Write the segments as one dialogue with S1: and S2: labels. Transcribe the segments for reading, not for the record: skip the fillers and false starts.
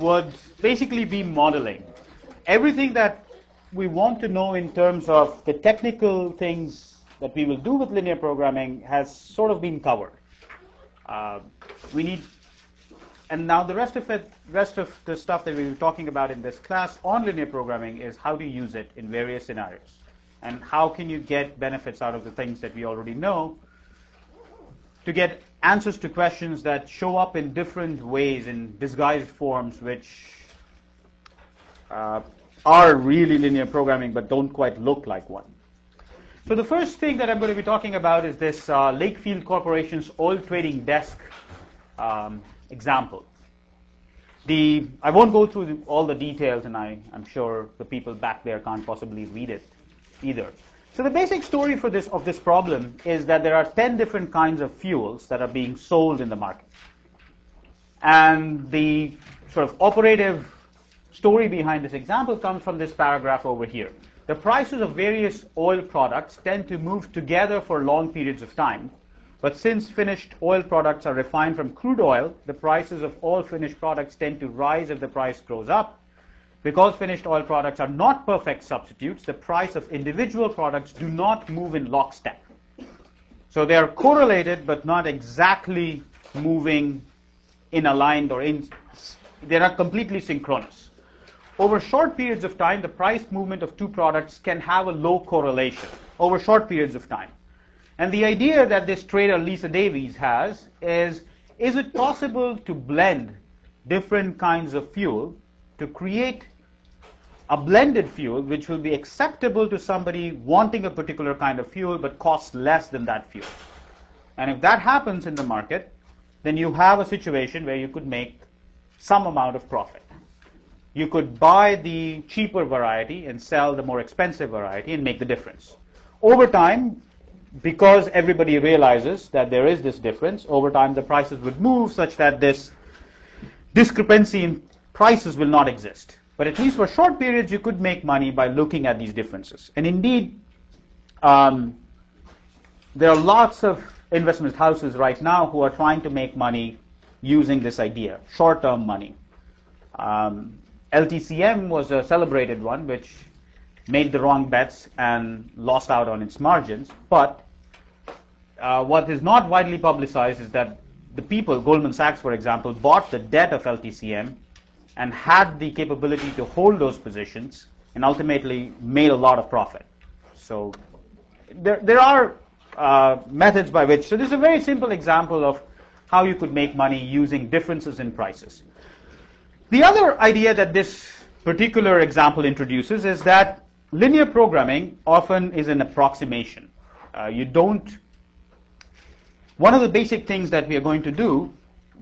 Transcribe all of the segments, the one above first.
S1: would basically be modeling. Everything that we want to know in terms of the technical things that we will do with linear programming has sort of been covered. And now the rest of the stuff that we were talking about in this class on linear programming is how to use it in various scenarios, and how can you get benefits out of the things that we already know to get answers to questions that show up in different ways, in disguised forms, which are really linear programming but don't quite look like one. So the first thing that I'm going to be talking about is this Lakefield Corporation's oil trading desk example. I won't go through all the details, and I'm sure the people back there can't possibly read it either. So the basic story of this problem is that there are 10 different kinds of fuels that are being sold in the market. And the sort of operative story behind this example comes from this paragraph over here. The prices of various oil products tend to move together for long periods of time, but since finished oil products are refined from crude oil, the prices of all finished products tend to rise if the price goes up. Because finished oil products are not perfect substitutes, the price of individual products do not move in lockstep. So they are correlated, but not exactly moving in aligned or they are completely synchronous. Over short periods of time, the price movement of two products can have a low correlation over short periods of time. And the idea that this trader Lisa Davies has is it possible to blend different kinds of fuel to create a blended fuel which will be acceptable to somebody wanting a particular kind of fuel but costs less than that fuel? And if that happens in the market, then you have a situation where you could make some amount of profit. You could buy the cheaper variety and sell the more expensive variety and make the difference. Over time, because everybody realizes that there is this difference, over time the prices would move such that this discrepancy in prices will not exist. But at least for short periods, you could make money by looking at these differences. And indeed, there are lots of investment houses right now who are trying to make money using this idea, short-term money. LTCM was a celebrated one, which made the wrong bets and lost out on its margins. But what is not widely publicized is that the people, Goldman Sachs, for example, bought the debt of LTCM and had the capability to hold those positions and ultimately made a lot of profit. So there are methods by which, so this is a very simple example of how you could make money using differences in prices. The other idea that this particular example introduces is that linear programming often is an approximation. One of the basic things that we are going to do,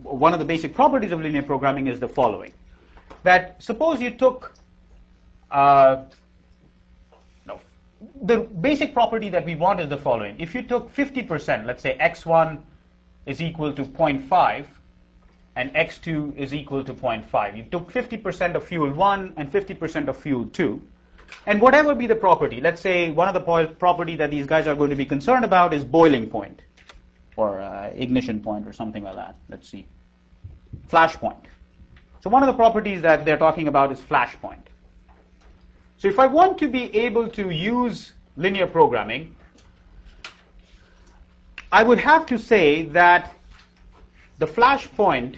S1: one of the basic properties of linear programming is the following. That suppose you took, the basic property that we want is the following. If you took 50%, let's say x1 is equal to 0.5 and x2 is equal to 0.5. You took 50% of fuel 1 and 50% of fuel 2. And whatever be the property, let's say one of the property that these guys are going to be concerned about is boiling point or ignition point or something like that. Let's see. Flash point. So one of the properties that they're talking about is flash point. So if I want to be able to use linear programming, I would have to say that the flash point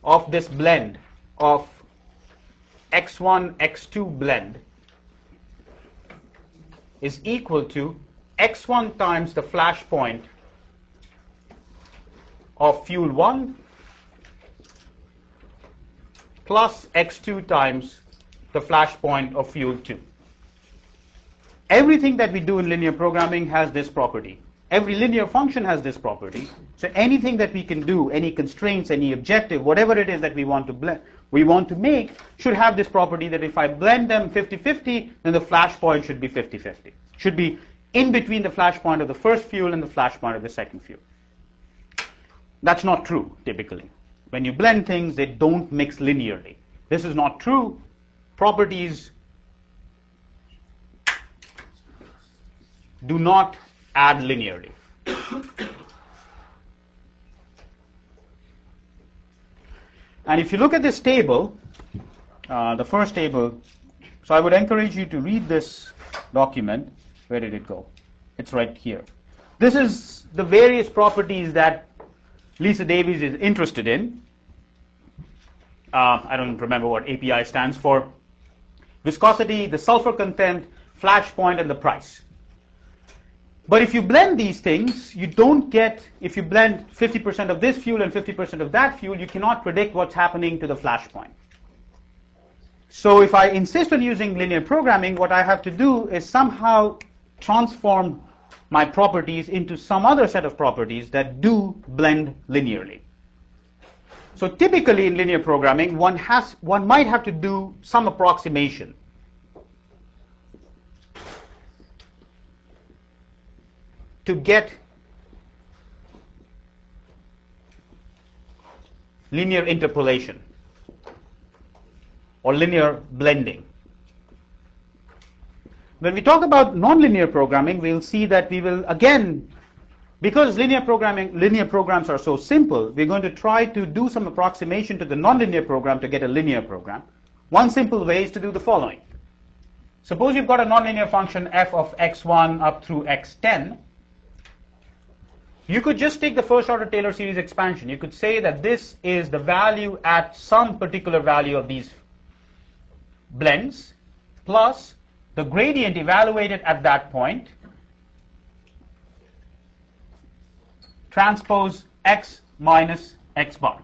S1: of this blend of x1, x2 blend is equal to x1 times the flash point of fuel 1 plus x2 times the flash point of fuel 2. Everything that we do in linear programming has this property. Every linear function has this property. So anything that we can do, any constraints, any objective, whatever it is that we want to make, should have this property that if I blend them 50-50, then the flash point should be 50-50. Should be in between the flash point of the first fuel and the flash point of the second fuel. That's not true, typically. When you blend things, they don't mix linearly. This is not true. Properties do not add linearly. And if you look at this table, the first table, so I would encourage you to read this document. Where did it go? It's right here. This is the various properties that Lisa Davies is interested in. I don't remember what API stands for. Viscosity, the sulfur content, flash point, and the price. But if you blend these things, you don't get, if you blend 50% of this fuel and 50% of that fuel, you cannot predict what's happening to the flash point. So if I insist on using linear programming, what I have to do is somehow transform my properties into some other set of properties that do blend linearly. So typically in linear programming, one might have to do some approximation. To get linear interpolation or linear blending. When we talk about nonlinear programming, we'll see that we will, again, because linear programs are so simple, we're going to try to do some approximation to the nonlinear program to get a linear program. One simple way is to do the following. Suppose you've got a nonlinear function f of x1 up through x10. You could just take the first order Taylor series expansion. You could say that this is the value at some particular value of these blends plus the gradient evaluated at that point transpose x minus x bar.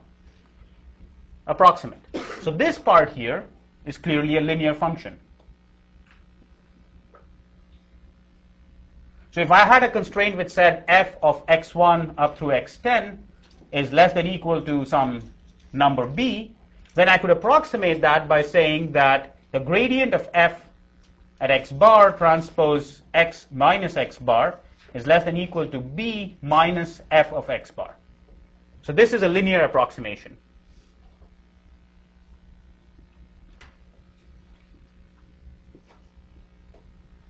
S1: Approximate. So this part here is clearly a linear function. So if I had a constraint which said f of x1 up through x10 is less than equal to some number b, then I could approximate that by saying that the gradient of f at x bar transpose x minus x bar is less than equal to b minus f of x bar. So this is a linear approximation.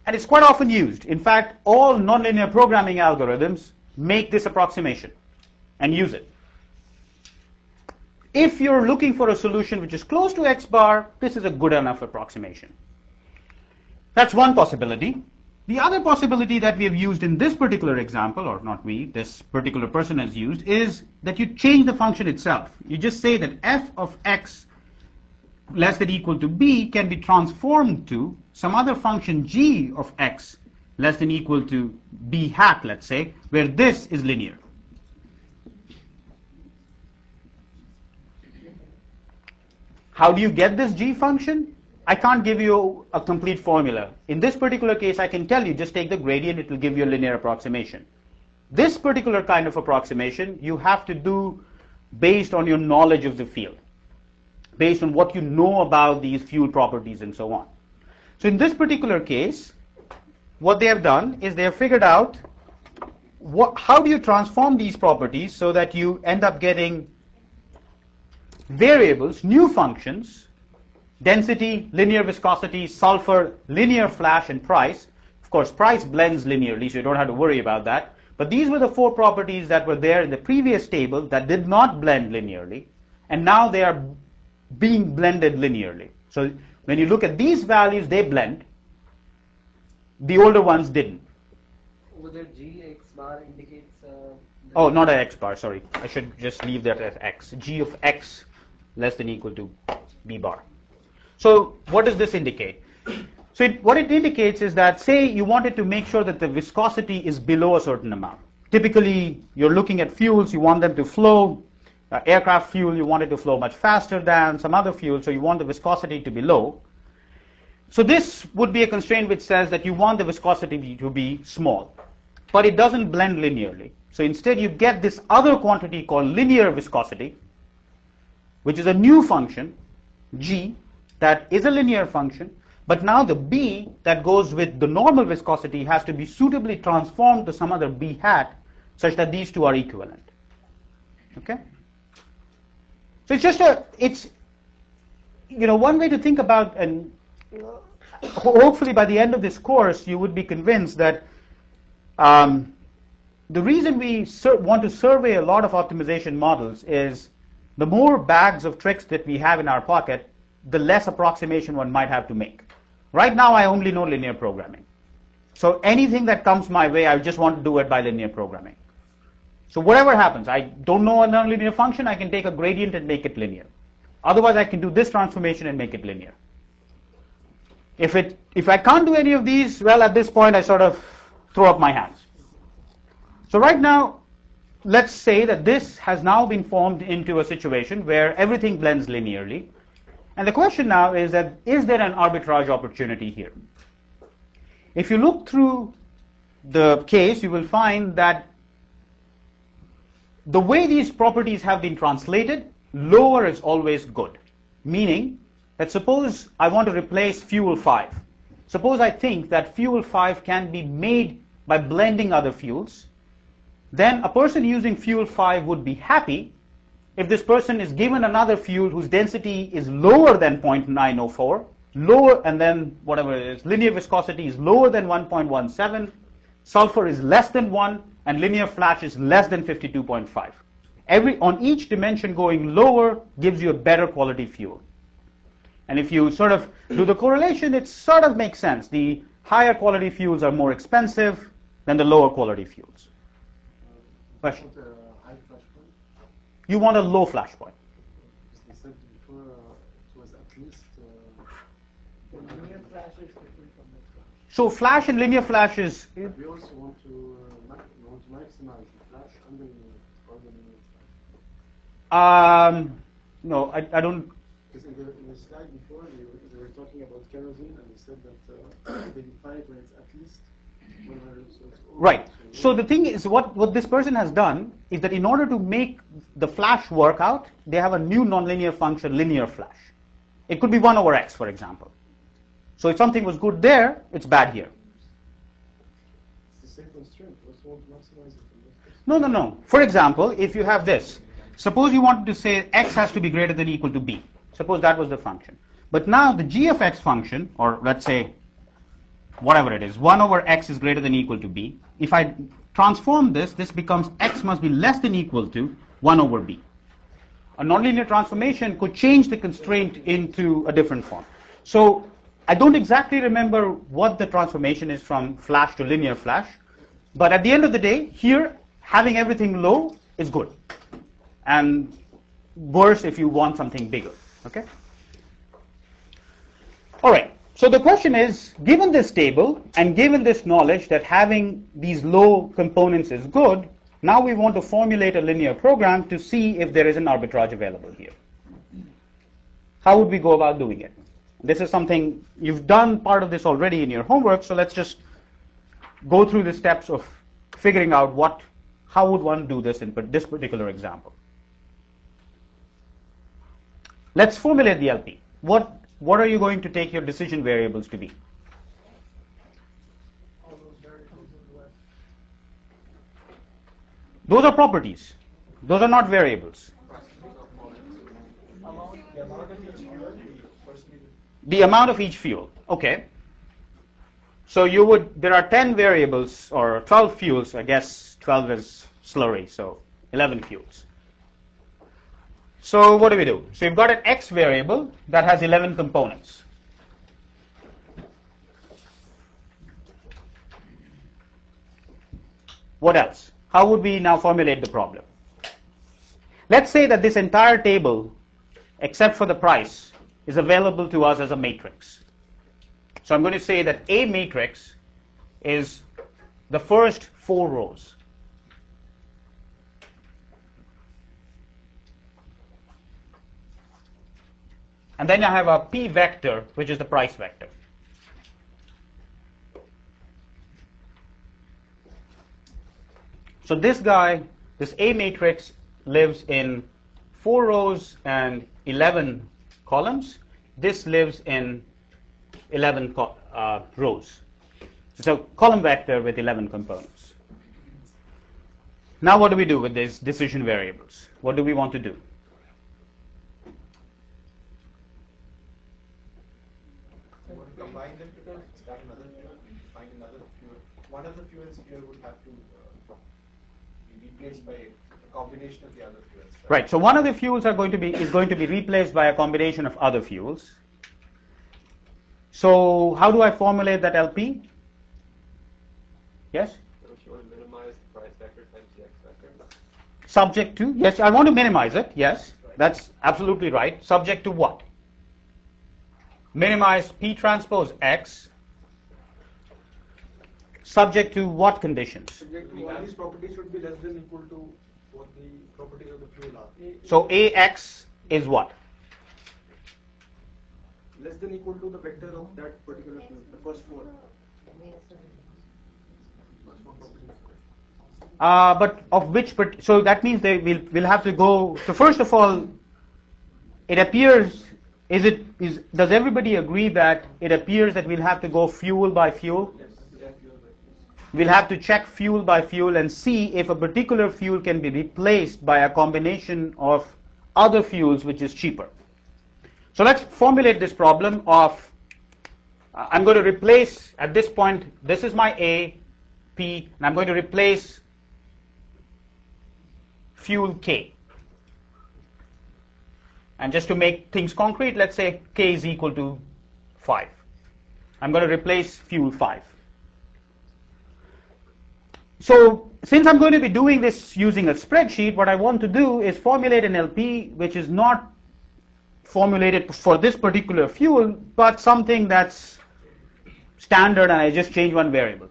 S1: And it's quite often used. In fact, all nonlinear programming algorithms make this approximation and use it. If you're looking for a solution which is close to x bar, this is a good enough approximation. That's one possibility. The other possibility that we have used in this particular example, or not we, this particular person has used, is that you change the function itself. You just say that f of x less than equal to b can be transformed to some other function g of x less than equal to b hat, let's say, where this is linear. How do you get this g function? I can't give you a complete formula. In this particular case, I can tell you, just take the gradient, it will give you a linear approximation. This particular kind of approximation, you have to do based on your knowledge of the field, based on what you know about these fuel properties and so on. So in this particular case, what they have done is they have figured out how do you transform these properties so that you end up getting variables, new functions, density, linear viscosity, sulfur, linear flash, and price. Of course, price blends linearly, so you don't have to worry about that. But these were the four properties that were there in the previous table that did not blend linearly, and now they are being blended linearly. So when you look at these values, they blend. The older ones didn't.
S2: Whether g x bar indicates
S1: oh, not an x bar, sorry. I should just leave that as x. G of x less than equal to b bar. So what does this indicate? So what it indicates is that, say you wanted to make sure that the viscosity is below a certain amount. Typically, you're looking at fuels, you want them to flow. Aircraft fuel, you want it to flow much faster than some other fuel, so you want the viscosity to be low. So this would be a constraint which says that you want the viscosity to be small, but it doesn't blend linearly. So instead you get this other quantity called linear viscosity, which is a new function, g, that is a linear function, but now the b that goes with the normal viscosity has to be suitably transformed to some other b hat such that these two are equivalent. Okay? So it's one way to think about, and hopefully by the end of this course you would be convinced that the reason we want to survey a lot of optimization models is the more bags of tricks that we have in our pocket, the less approximation one might have to make. Right now, I only know linear programming. So anything that comes my way, I just want to do it by linear programming. So whatever happens, I don't know a nonlinear function, I can take a gradient and make it linear. Otherwise, I can do this transformation and make it linear. If I can't do any of these, well, at this point, I sort of throw up my hands. So right now, let's say that this has now been formed into a situation where everything blends linearly. And the question now is that, is there an arbitrage opportunity here? If you look through the case, you will find that the way these properties have been translated, lower is always good. Meaning that suppose I want to replace fuel 5. Suppose I think that fuel 5 can be made by blending other fuels. Then a person using fuel 5 would be happy if this person is given another fuel whose density is lower than 0.904, lower, and then whatever it is, linear viscosity is lower than 1.17, sulfur is less than 1, and linear flash is less than 52.5. On each dimension going lower gives you a better quality fuel. And if you sort of do the correlation, it sort of makes sense. The higher quality fuels are more expensive than the lower quality fuels. Question? You want a low flash point.
S3: They said before it was at least.
S2: Linear flash is different from the flash.
S1: So flash and linear flash is.
S3: We also want to maximize the flash and the linear flash.
S1: No, I don't.
S3: Because in the slide before, they were talking about kerosene, and they said that they define it when it's at least 100.
S1: Right. So the thing is, what this person has done is that in order to make the flash work out, they have a new nonlinear function, linear flash. It could be 1 over x, for example. So if something was good there, it's bad here.
S3: It's the same constraint. We also want to maximize it.
S1: No. For example, if you have this, suppose you wanted to say x has to be greater than or equal to b. Suppose that was the function. But now the g of x function, or let's say whatever it is, 1 over x is greater than or equal to b. If I transform this becomes x must be less than or equal to 1 over b. A nonlinear transformation could change the constraint into a different form. So I don't exactly remember what the transformation is from flash to linear flash, but at the end of the day, here, having everything low is good. And worse if you want something bigger. Okay? All right. So the question is, given this table and given this knowledge that having these low components is good, now we want to formulate a linear program to see if there is an arbitrage available here. How would we go about doing it? This is something, you've done part of this already in your homework, so let's just go through the steps of figuring out how would one do this in this particular example. Let's formulate the LP. What are you going to take your decision variables to be?
S2: All those variables in the left.
S1: Those are properties. Those are not variables. The amount of each fuel. Okay. So there are 10 variables or 12 fuels. I guess 12 is slurry, so 11 fuels. So what do we do? So you've got an x variable that has 11 components. What else? How would we now formulate the problem? Let's say that this entire table, except for the price, is available to us as a matrix. So I'm going to say that A matrix is the first 4 rows. And then I have a P vector, which is the price vector. So this guy, this A matrix, lives in 4 rows and 11 columns. This lives in 11 rows. It's a column vector with 11 components. Now what do we do with these decision variables? What do we want to do?
S4: Combine them to start another fuel, find another fuel. One of the fuels here would have to be be replaced by a combination of the other fuels.
S1: Right. So one of the fuels is going to be replaced by a combination of other fuels. So how do I formulate that LP? Yes?
S5: Don't you want to minimize the price vector times the x vector?
S1: Subject to, yes, I want to minimize it, yes, that's absolutely right. Subject to what? Minimize P transpose X, subject to what conditions?
S3: Subject to all these properties should be less than equal to what the properties of the fuel are.
S1: So AX is what?
S3: Less than equal to the vector of that particular fuel, the first four.
S1: But of which, so that means we'll have to go, so first of all, it appears, does everybody agree that it appears that we'll have to go fuel by fuel?
S3: Yes.
S1: We'll have to check fuel by fuel and see if a particular fuel can be replaced by a combination of other fuels which is cheaper. So let's formulate this problem of, I'm going to replace, at this point, this is my A, P, and I'm going to replace fuel K. And just to make things concrete, let's say K is equal to 5. I'm going to replace fuel 5. So since I'm going to be doing this using a spreadsheet, what I want to do is formulate an LP which is not formulated for this particular fuel, but something that's standard, and I just change one variable.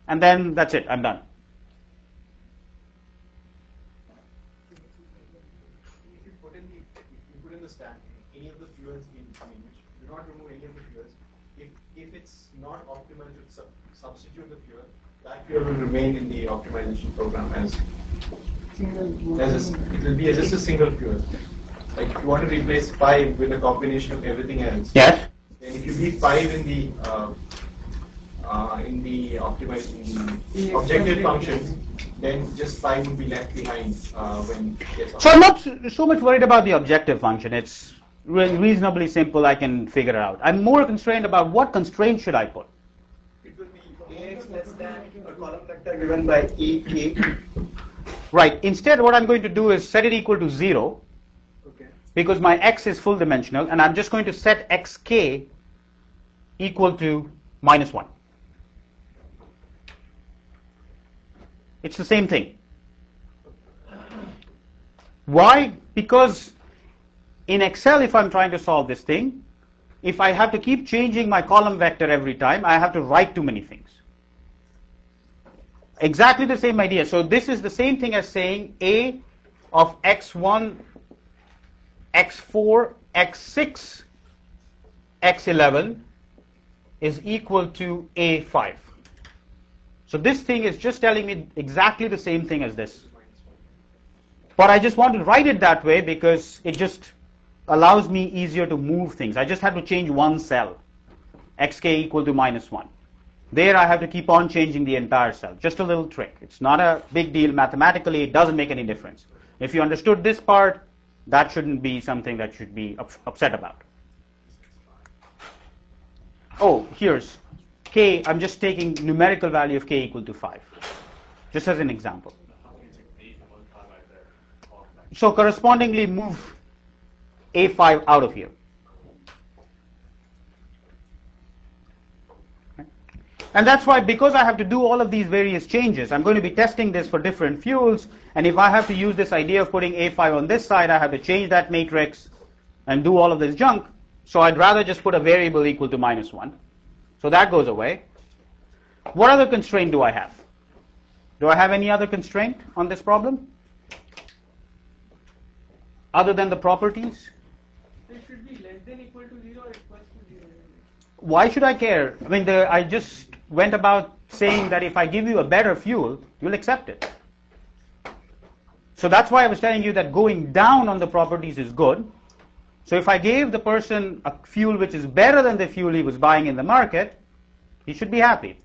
S1: And then that's it, I'm done.
S4: If you put in the stack any of the fuels in, which do not remove any of the fuels, if it's not optimal to substitute the fuel, that fuel will remain in the optimization program as it will be just a single fuel. Like if you want to replace 5 with a combination of everything else,
S1: Yes.
S4: then if you leave 5 in the optimizing the objective functions, then just 5 would be left behind when it gets.
S1: So I'm not so much worried about the objective function. It's reasonably simple. I can figure it out. I'm more constrained about what constraint should I put.
S3: It will be AX less than a column vector given by AK.
S1: Right. Instead, what I'm going to do is set it equal to 0.
S3: Okay.
S1: Because my x is full dimensional, and I'm just going to set xk equal to -1. It's the same thing. Why? Because in Excel, if I'm trying to solve this thing, if I have to keep changing my column vector every time, I have to write too many things. Exactly the same idea. So this is the same thing as saying A of x1, x4, x6, x11 is equal to A5. So this thing is just telling me exactly the same thing as this. But I just want to write it that way because it just allows me easier to move things. I just have to change one cell, xk equal to -1. There I have to keep on changing the entire cell. Just a little trick. It's not a big deal. Mathematically, it doesn't make any difference. If you understood this part, that shouldn't be something that should be upset about. Oh, here's k. I'm just taking numerical value of k equal to 5, just as an example. So correspondingly, move A5 out of here. And that's why, because I have to do all of these various changes, I'm going to be testing this for different fuels, and if I have to use this idea of putting A5 on this side, I have to change that matrix and do all of this junk. So I'd rather just put a variable equal to -1. So that goes away. What other constraint do I have? Do I have any other constraint on this problem? Other than the properties?
S2: It should be less than equal to 0 or equals to 0.
S1: Why should I care? I mean, I just went about saying that if I give you a better fuel, you'll accept it. So that's why I was telling you that going down on the properties is good. So if I gave the person a fuel which is better than the fuel he was buying in the market, he should be happy.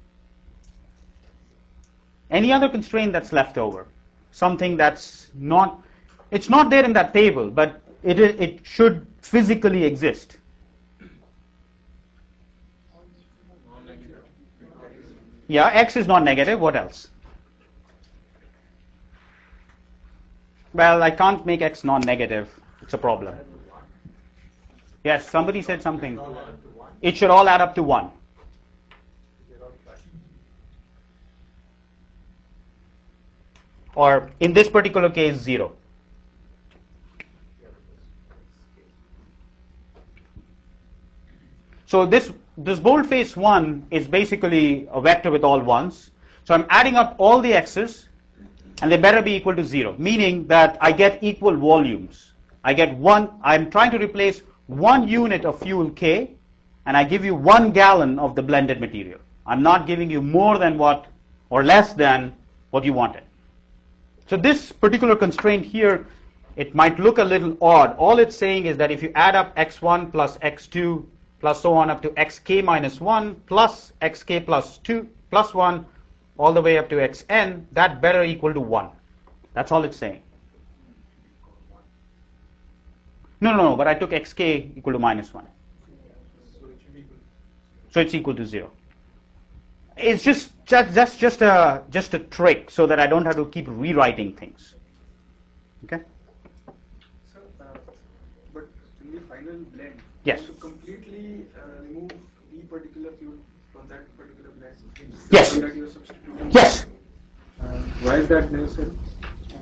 S1: Any other constraint that's left over? Something that's not, it's not there in that table, but it should physically exist. Yeah, x is not negative. What else? Well, I can't make x non-negative. It's a problem. Yes, somebody said something. It should all add up to 1. Or in this particular case, 0. So this boldface 1 is basically a vector with all 1s. So I'm adding up all the x's, and they better be equal to 0, meaning that I get equal volumes. I get I'm trying to replace 1 unit of fuel K, and I give you 1 gallon of the blended material. I'm not giving you more than what, or less than what you wanted. So this particular constraint here, it might look a little odd. All it's saying is that if you add up x1 plus x2 plus so on up to xk minus 1 plus xk plus 2 plus 1 all the way up to xn, that better equal to 1. That's all it's saying. No, but I took xk equal to minus 1. So it's equal to 0. It's that's just a trick so that I don't have to keep rewriting things. Okay?
S6: So, but in the final blend,
S1: yes.
S6: to completely remove the particular fuel from that particular blend.
S1: Yes.
S6: So that you are substituting.
S1: Yes.
S6: Why is that necessary?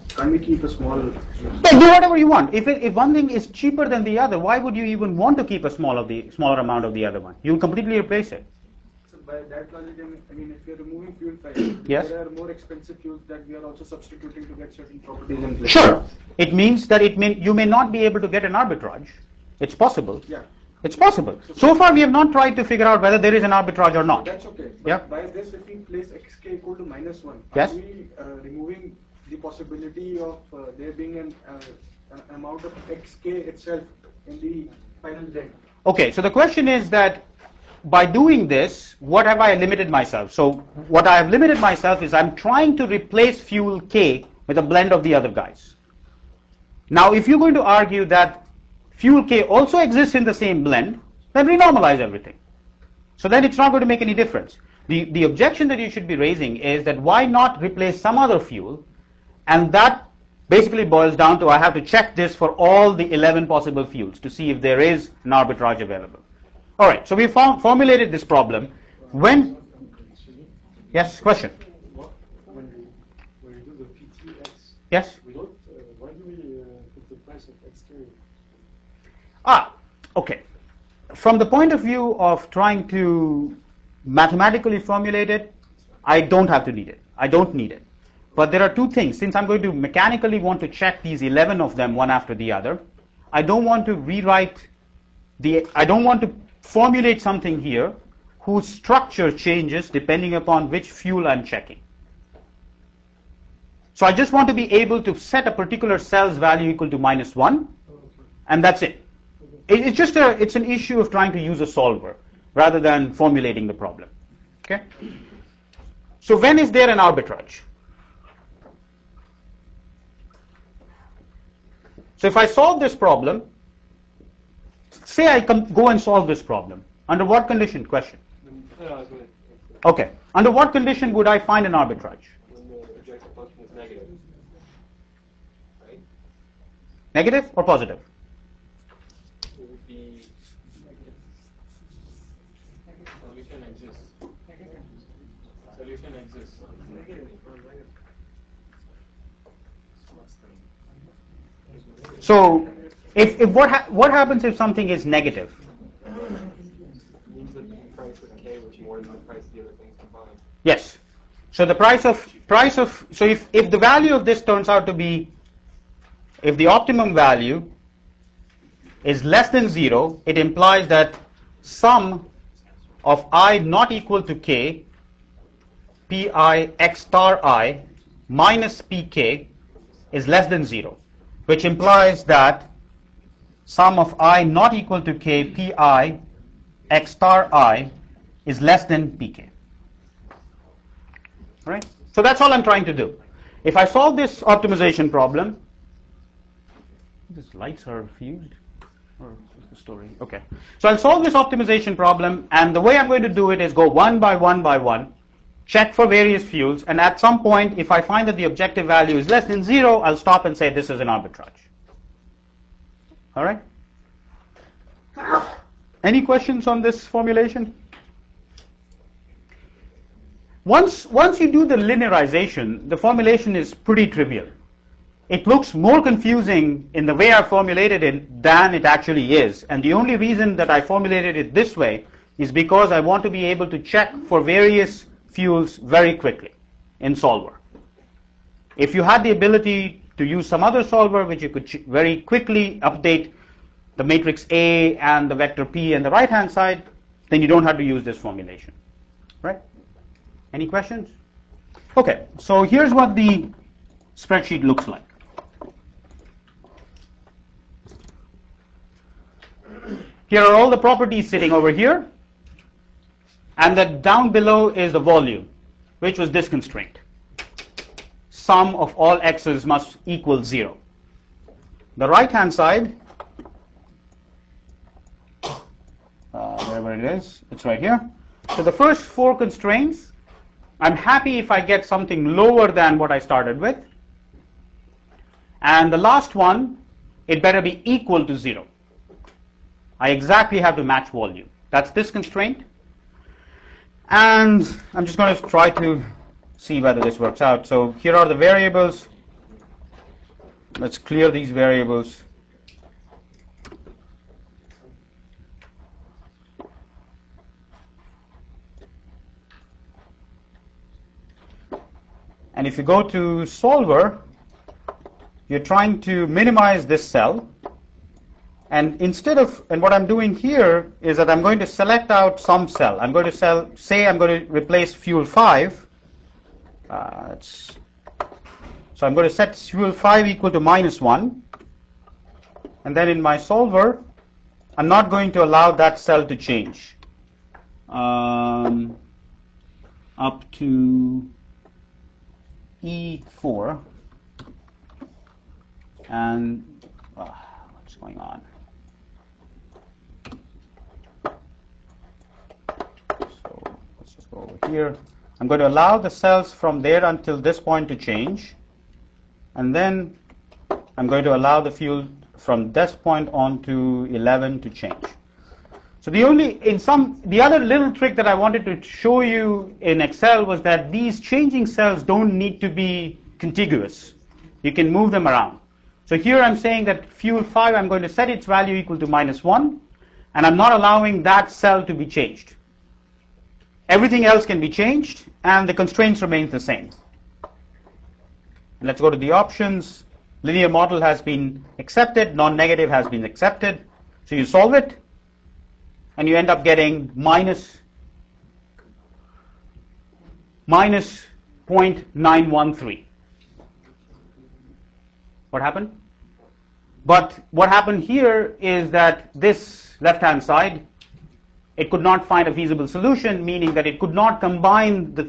S6: Can't we keep a small?
S1: Yeah, do whatever you want. If one thing is cheaper than the other, why would you even want to keep a smaller amount of the other one? You will completely replace it.
S6: So by that logic, I mean, if we are removing fuel price,
S1: yes.
S6: there are more expensive fuels that we are also substituting to get certain properties in place.
S1: Sure. It means that you may not be able to get an arbitrage. It's possible.
S6: Yeah.
S1: It's possible. So far, we have not tried to figure out whether there is an arbitrage or not.
S6: That's okay. But
S1: yeah.
S6: By this, if we place xk equal to minus 1,
S1: yes.
S6: are we removing the possibility of there being an amount of xk itself in the final blend?
S1: Okay, so the question is that by doing this, what have I limited myself? So what I have limited myself is I'm trying to replace fuel K with a blend of the other guys. Now, if you're going to argue that fuel K also exists in the same blend, then renormalize everything. So then it's not going to make any difference. The objection that you should be raising is that why not replace some other fuel, and that basically boils down to I have to check this for all the 11 possible fuels to see if there is an arbitrage available. All right, so we formulated this problem. When? Yes, question?
S3: When we do the PTX,
S1: yes?
S3: we don't, why do we put the price of XK?
S1: Okay. From the point of view of trying to mathematically formulate it, I don't have to need it. I don't need it. But there are two things. Since I'm going to mechanically want to check these 11 of them one after the other, I don't want to I don't want to formulate something here whose structure changes depending upon which fuel I'm checking. So I just want to be able to set a particular cell's value equal to minus 1, and that's it. It's an issue of trying to use a solver rather than formulating the problem. Okay? So when is there an arbitrage? So if I solve this problem, say I go and solve this problem, under what condition? Question. Okay. Under what condition would I find an arbitrage?
S5: When the objective function is negative, right?
S1: Negative or positive?
S5: It would be solution exists. Solution exists.
S1: So if what happens if something is negative?
S5: It means that the price of K was more than the price of the other things combined.
S1: Yes. So the price of so if the value of this turns out to be, if the optimum value is less than 0, it implies that sum of I not equal to K, Pi x star I minus Pk is less than 0, which implies that sum of I not equal to K, Pi x star I is less than Pk. Right? So that's all I'm trying to do. If I solve this optimization problem, these lights are fused, or what's the story? Okay. So I'll solve this optimization problem, and the way I'm going to do it is go one by one by one. check for various fuels, and at some point, if I find that the objective value is less than 0, I'll stop and say this is an arbitrage. All right? Any questions on this formulation? Once you do the linearization, the formulation is pretty trivial. It looks more confusing in the way I formulated it than it actually is. And the only reason that I formulated it this way is because I want to be able to check for various fuels very quickly in solver. If you had the ability to use some other solver which you could very quickly update the matrix A and the vector P on the right hand side, then you don't have to use this formulation. Right? Any questions? Okay, so here's what the spreadsheet looks like. Here are all the properties sitting over here, and then down below is the volume, which was this constraint. Sum of all x's must equal 0. The right hand side, wherever it is, it's right here. So the first 4 constraints, I'm happy if I get something lower than what I started with. And the last one, it better be equal to 0. I exactly have to match volume. That's this constraint. And I'm just going to try to see whether this works out. So here are the variables. Let's clear these variables. And if you go to solver, you're trying to minimize this cell. And instead of, and what I'm doing here is that I'm going to select out some cell. I'm going to say I'm going to replace fuel 5. So I'm going to set fuel 5 equal to -1. And then in my solver, I'm not going to allow that cell to change up to E4. And what's going on? Let's just go over here. I'm going to allow the cells from there until this point to change, and then I'm going to allow the fuel from this point on to 11 to change. So the other little trick that I wanted to show you in Excel was that these changing cells don't need to be contiguous. You can move them around. So here I'm saying that fuel 5, I'm going to set its value equal to -1, and I'm not allowing that cell to be changed. Everything else can be changed, and the constraints remain the same. And let's go to the options. Linear model has been accepted, non-negative has been accepted. So you solve it, and you end up getting minus 0.913. What happened? But what happened here is that this left-hand side, it could not find a feasible solution, meaning that it could not combine the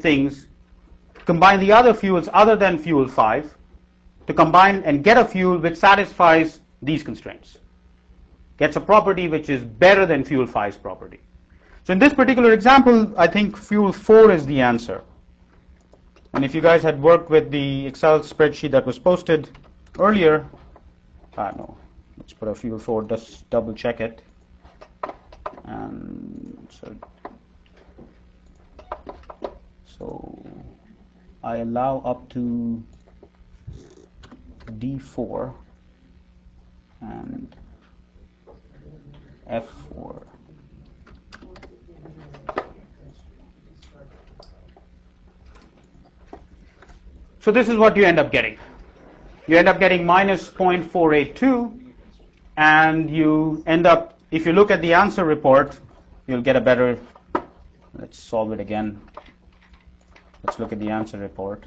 S1: other fuels other than fuel 5 to combine and get a fuel which satisfies these constraints. Gets a property which is better than fuel 5's property. So in this particular example, I think fuel 4 is the answer. And if you guys had worked with the Excel spreadsheet that was posted earlier, no, let's put a fuel 4, just double check it. And so I allow up to D4 and F4. So this is what you end up getting. You end up getting minus 0.482, and you end up, if you look at the answer report, you'll get a better, let's solve it again. Let's look at the answer report.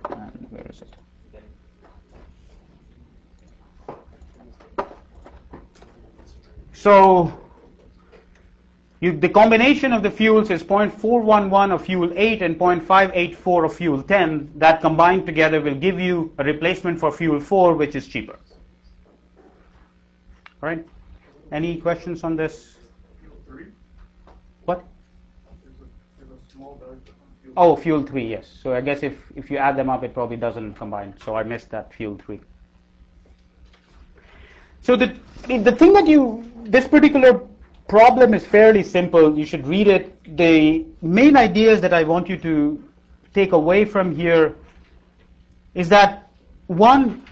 S1: And where is it? So the combination of the fuels is 0.411 of fuel 8 and 0.584 of fuel 10. That combined together will give you a replacement for fuel 4, which is cheaper. All right? Any questions on this? What?
S3: There's a small value.
S1: Oh, fuel 3, yes. So I guess if you add them up, it probably doesn't combine. So I missed that fuel 3. So the thing that this particular problem is fairly simple. You should read it. The main ideas that I want you to take away from here is that, one,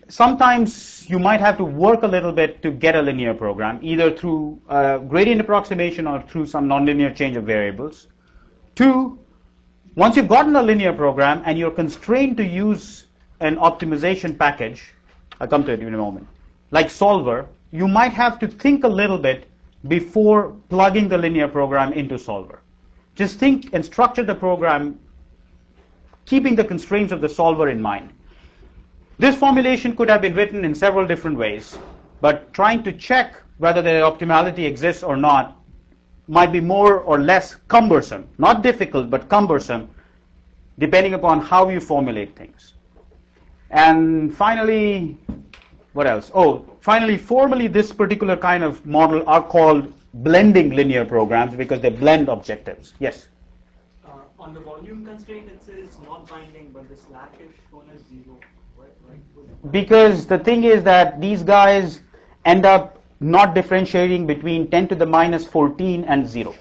S1: sometimes you might have to work a little bit to get a linear program, either through gradient approximation or through some nonlinear change of variables. Two, once you've gotten a linear program and you're constrained to use an optimization package, I'll come to it in a moment, like Solver, you might have to think a little bit before plugging the linear program into Solver. Just think and structure the program keeping the constraints of the solver in mind. This formulation could have been written in several different ways, but trying to check whether the optimality exists or not might be more or less cumbersome. Not difficult, but cumbersome, depending upon how you formulate things. And finally, what else? Oh, finally, formally, this particular kind of model are called blending linear programs because they blend objectives. Yes?
S7: On the volume constraint, it says non-binding, but the slack is shown as 0.
S1: Because the thing is that these guys end up not differentiating between 10 to the minus 14 and 0.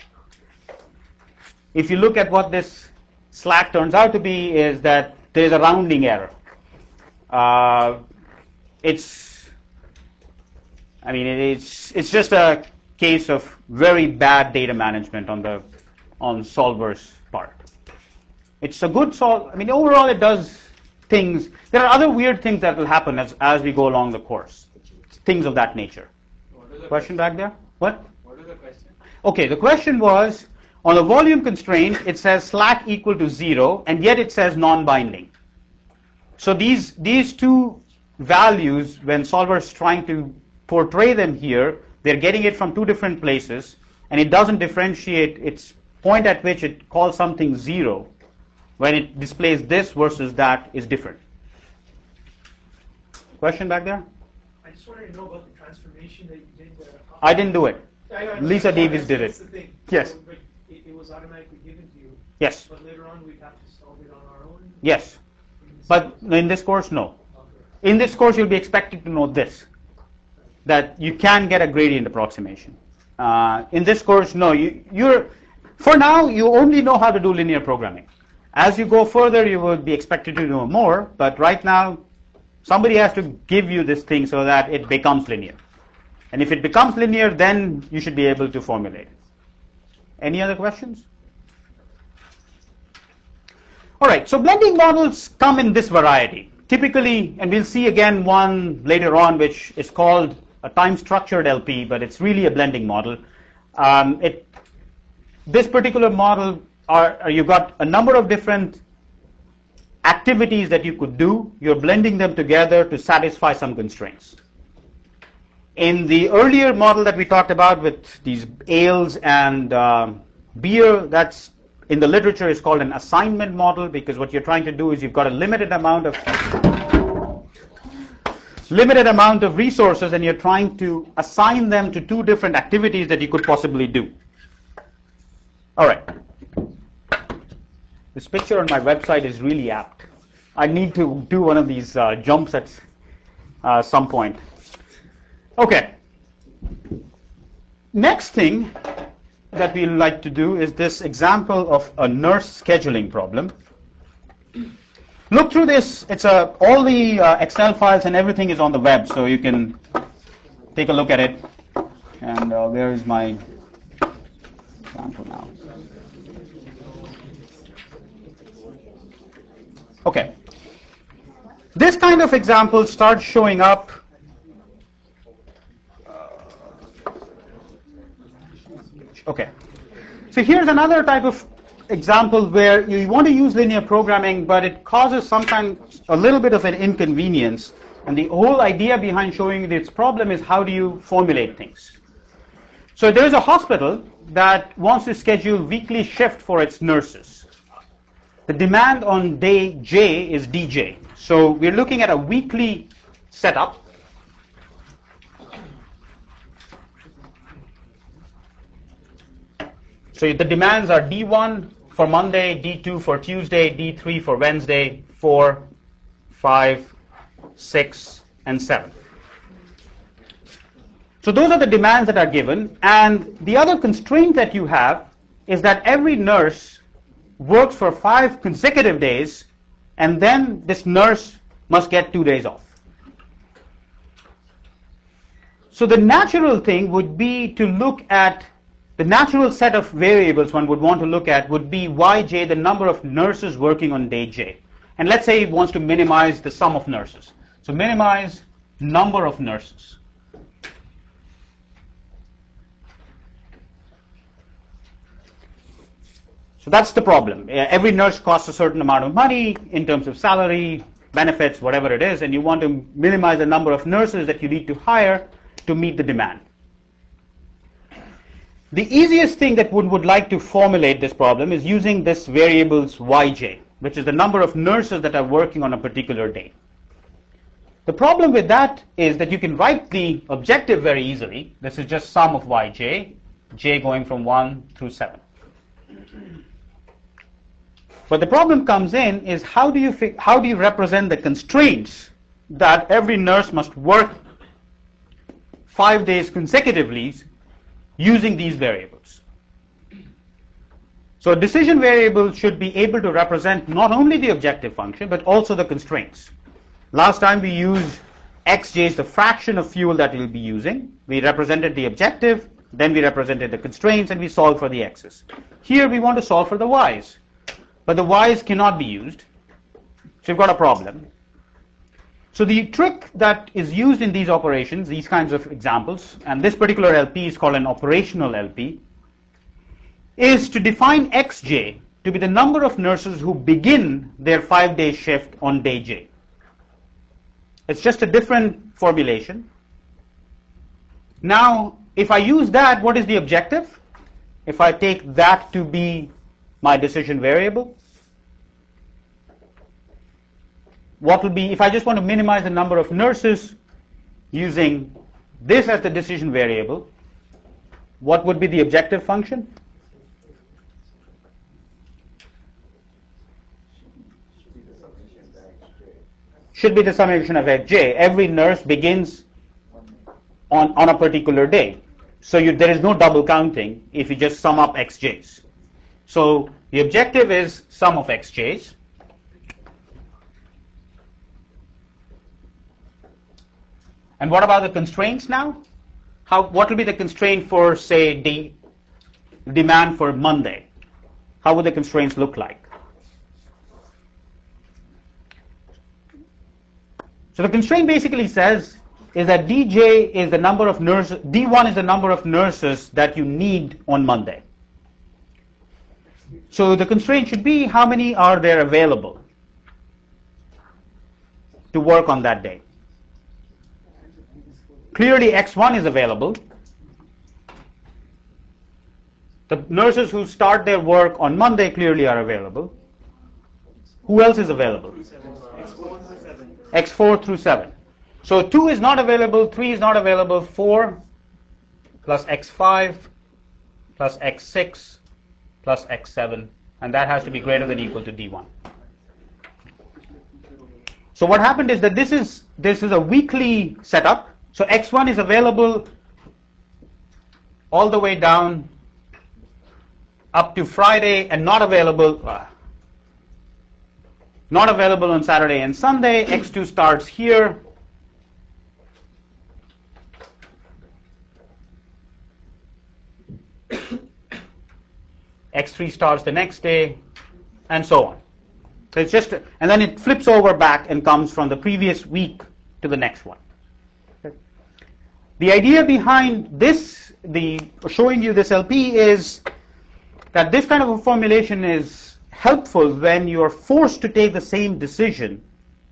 S1: If you look at what this slack turns out to be, is that there is a rounding error. It's just a case of very bad data management on Solver's part. It's a good solve. I mean, overall, it does things. There are other weird things that will happen as we go along the course. Things of that nature. Question back there? What?
S5: What is the question?
S1: Okay, the question was, on a volume constraint, it says slack equal to 0, and yet it says non-binding. So these two values, when Solver is trying to portray them here, they're getting it from two different places, and it doesn't differentiate its point at which it calls something 0. When it displays this versus that is different. Question back there?
S2: I just wanted to know about the transformation that you did.
S1: I didn't do it.
S2: I
S1: Lisa Davis did
S2: that's
S1: it.
S2: The thing.
S1: Yes.
S2: So, but it was automatically given to you.
S1: Yes.
S2: But later on, we'd have to solve it on our own.
S1: Yes. But in this course, no. In this course, you'll be expected to know this, that you can get a gradient approximation. In this course, no. For now, you only know how to do linear programming. As you go further, you will be expected to know more, but right now, somebody has to give you this thing so that it becomes linear. And if it becomes linear, then you should be able to formulate it. Any other questions? All right, so blending models come in this variety. Typically, and we'll see again one later on, which is called a time-structured LP, but it's really a blending model. This particular model, you've got a number of different activities that you could do. You're blending them together to satisfy some constraints. In the earlier model that we talked about with these ales and beer, that's in the literature is called an assignment model, because what you're trying to do is you've got a limited amount of resources, and you're trying to assign them to two different activities that you could possibly do. All right. This picture on my website is really apt. I need to do one of these jumps at some point. Okay. Next thing that we like to do is this example of a nurse scheduling problem. Look through this. It's all the Excel files and everything is on the web, so you can take a look at it. And where is my example now? Okay. This kind of example starts showing up. Okay. So here's another type of example where you want to use linear programming, but it causes sometimes a little bit of an inconvenience. And the whole idea behind showing this problem is how do you formulate things. So there's a hospital that wants to schedule weekly shift for its nurses. The demand on day J is DJ. So we're looking at a weekly setup. So the demands are D1 for Monday, D2 for Tuesday, D3 for Wednesday, 4, 5, 6, and 7. So those are the demands that are given, and the other constraint that you have is that every nurse works for 5 consecutive days, and then this nurse must get 2 days off. So the natural thing would be to look at the natural set of variables one would want to look at would be Yj, the number of nurses working on day j. And let's say he wants to minimize the sum of nurses. So minimize number of nurses. So that's the problem. Every nurse costs a certain amount of money in terms of salary, benefits, whatever it is, and you want to minimize the number of nurses that you need to hire to meet the demand. The easiest thing that one would like to formulate this problem is using this variable's Yj, which is the number of nurses that are working on a particular day. The problem with that is that you can write the objective very easily. This is just sum of Yj, j going from 1 through 7. But the problem comes in is how do you represent the constraints that every nurse must work 5 days consecutively using these variables. So a decision variable should be able to represent not only the objective function but also the constraints. Last time we used xj is the fraction of fuel that we'll be using. We represented the objective, then we represented the constraints, and we solved for the x's. Here we want to solve for the y's. But the y's cannot be used, so you've got a problem. So the trick that is used in these operations, these kinds of examples, and this particular LP is called an operational LP, is to define xj to be the number of nurses who begin their 5-day shift on day j. It's just a different formulation. Now, if I use that, what is the objective? If I take that to be my decision variable, what will be, if I just want to minimize the number of nurses using this as the decision variable, what would be the objective function? Should be the summation of xj. Every nurse begins on a particular day. So there is no double counting if you just sum up xj's. So the objective is sum of xj's. And what about the constraints now? What will be the constraint for, say, the demand for Monday? How would the constraints look like? So the constraint basically says is that dj is the number of nurses, d1 is the number of nurses that you need on Monday. So the constraint should be how many are there available to work on that day. Clearly x1 is available. The nurses who start their work on Monday clearly are available. Who else is available? X4 through 7. So 2 is not available, 3 is not available, 4 plus x5 plus x6 plus x7, and that has to be greater than or equal to d1. So what happened is that this is a weekly setup. So x1 is available all the way down up to Friday and not available on Saturday and Sunday. x2 starts here. x3 starts the next day, and so on. So it's just, and then it flips over back and comes from the previous week to the next one. Okay. The idea behind this, showing you this LP, is that this kind of a formulation is helpful when you are forced to take the same decision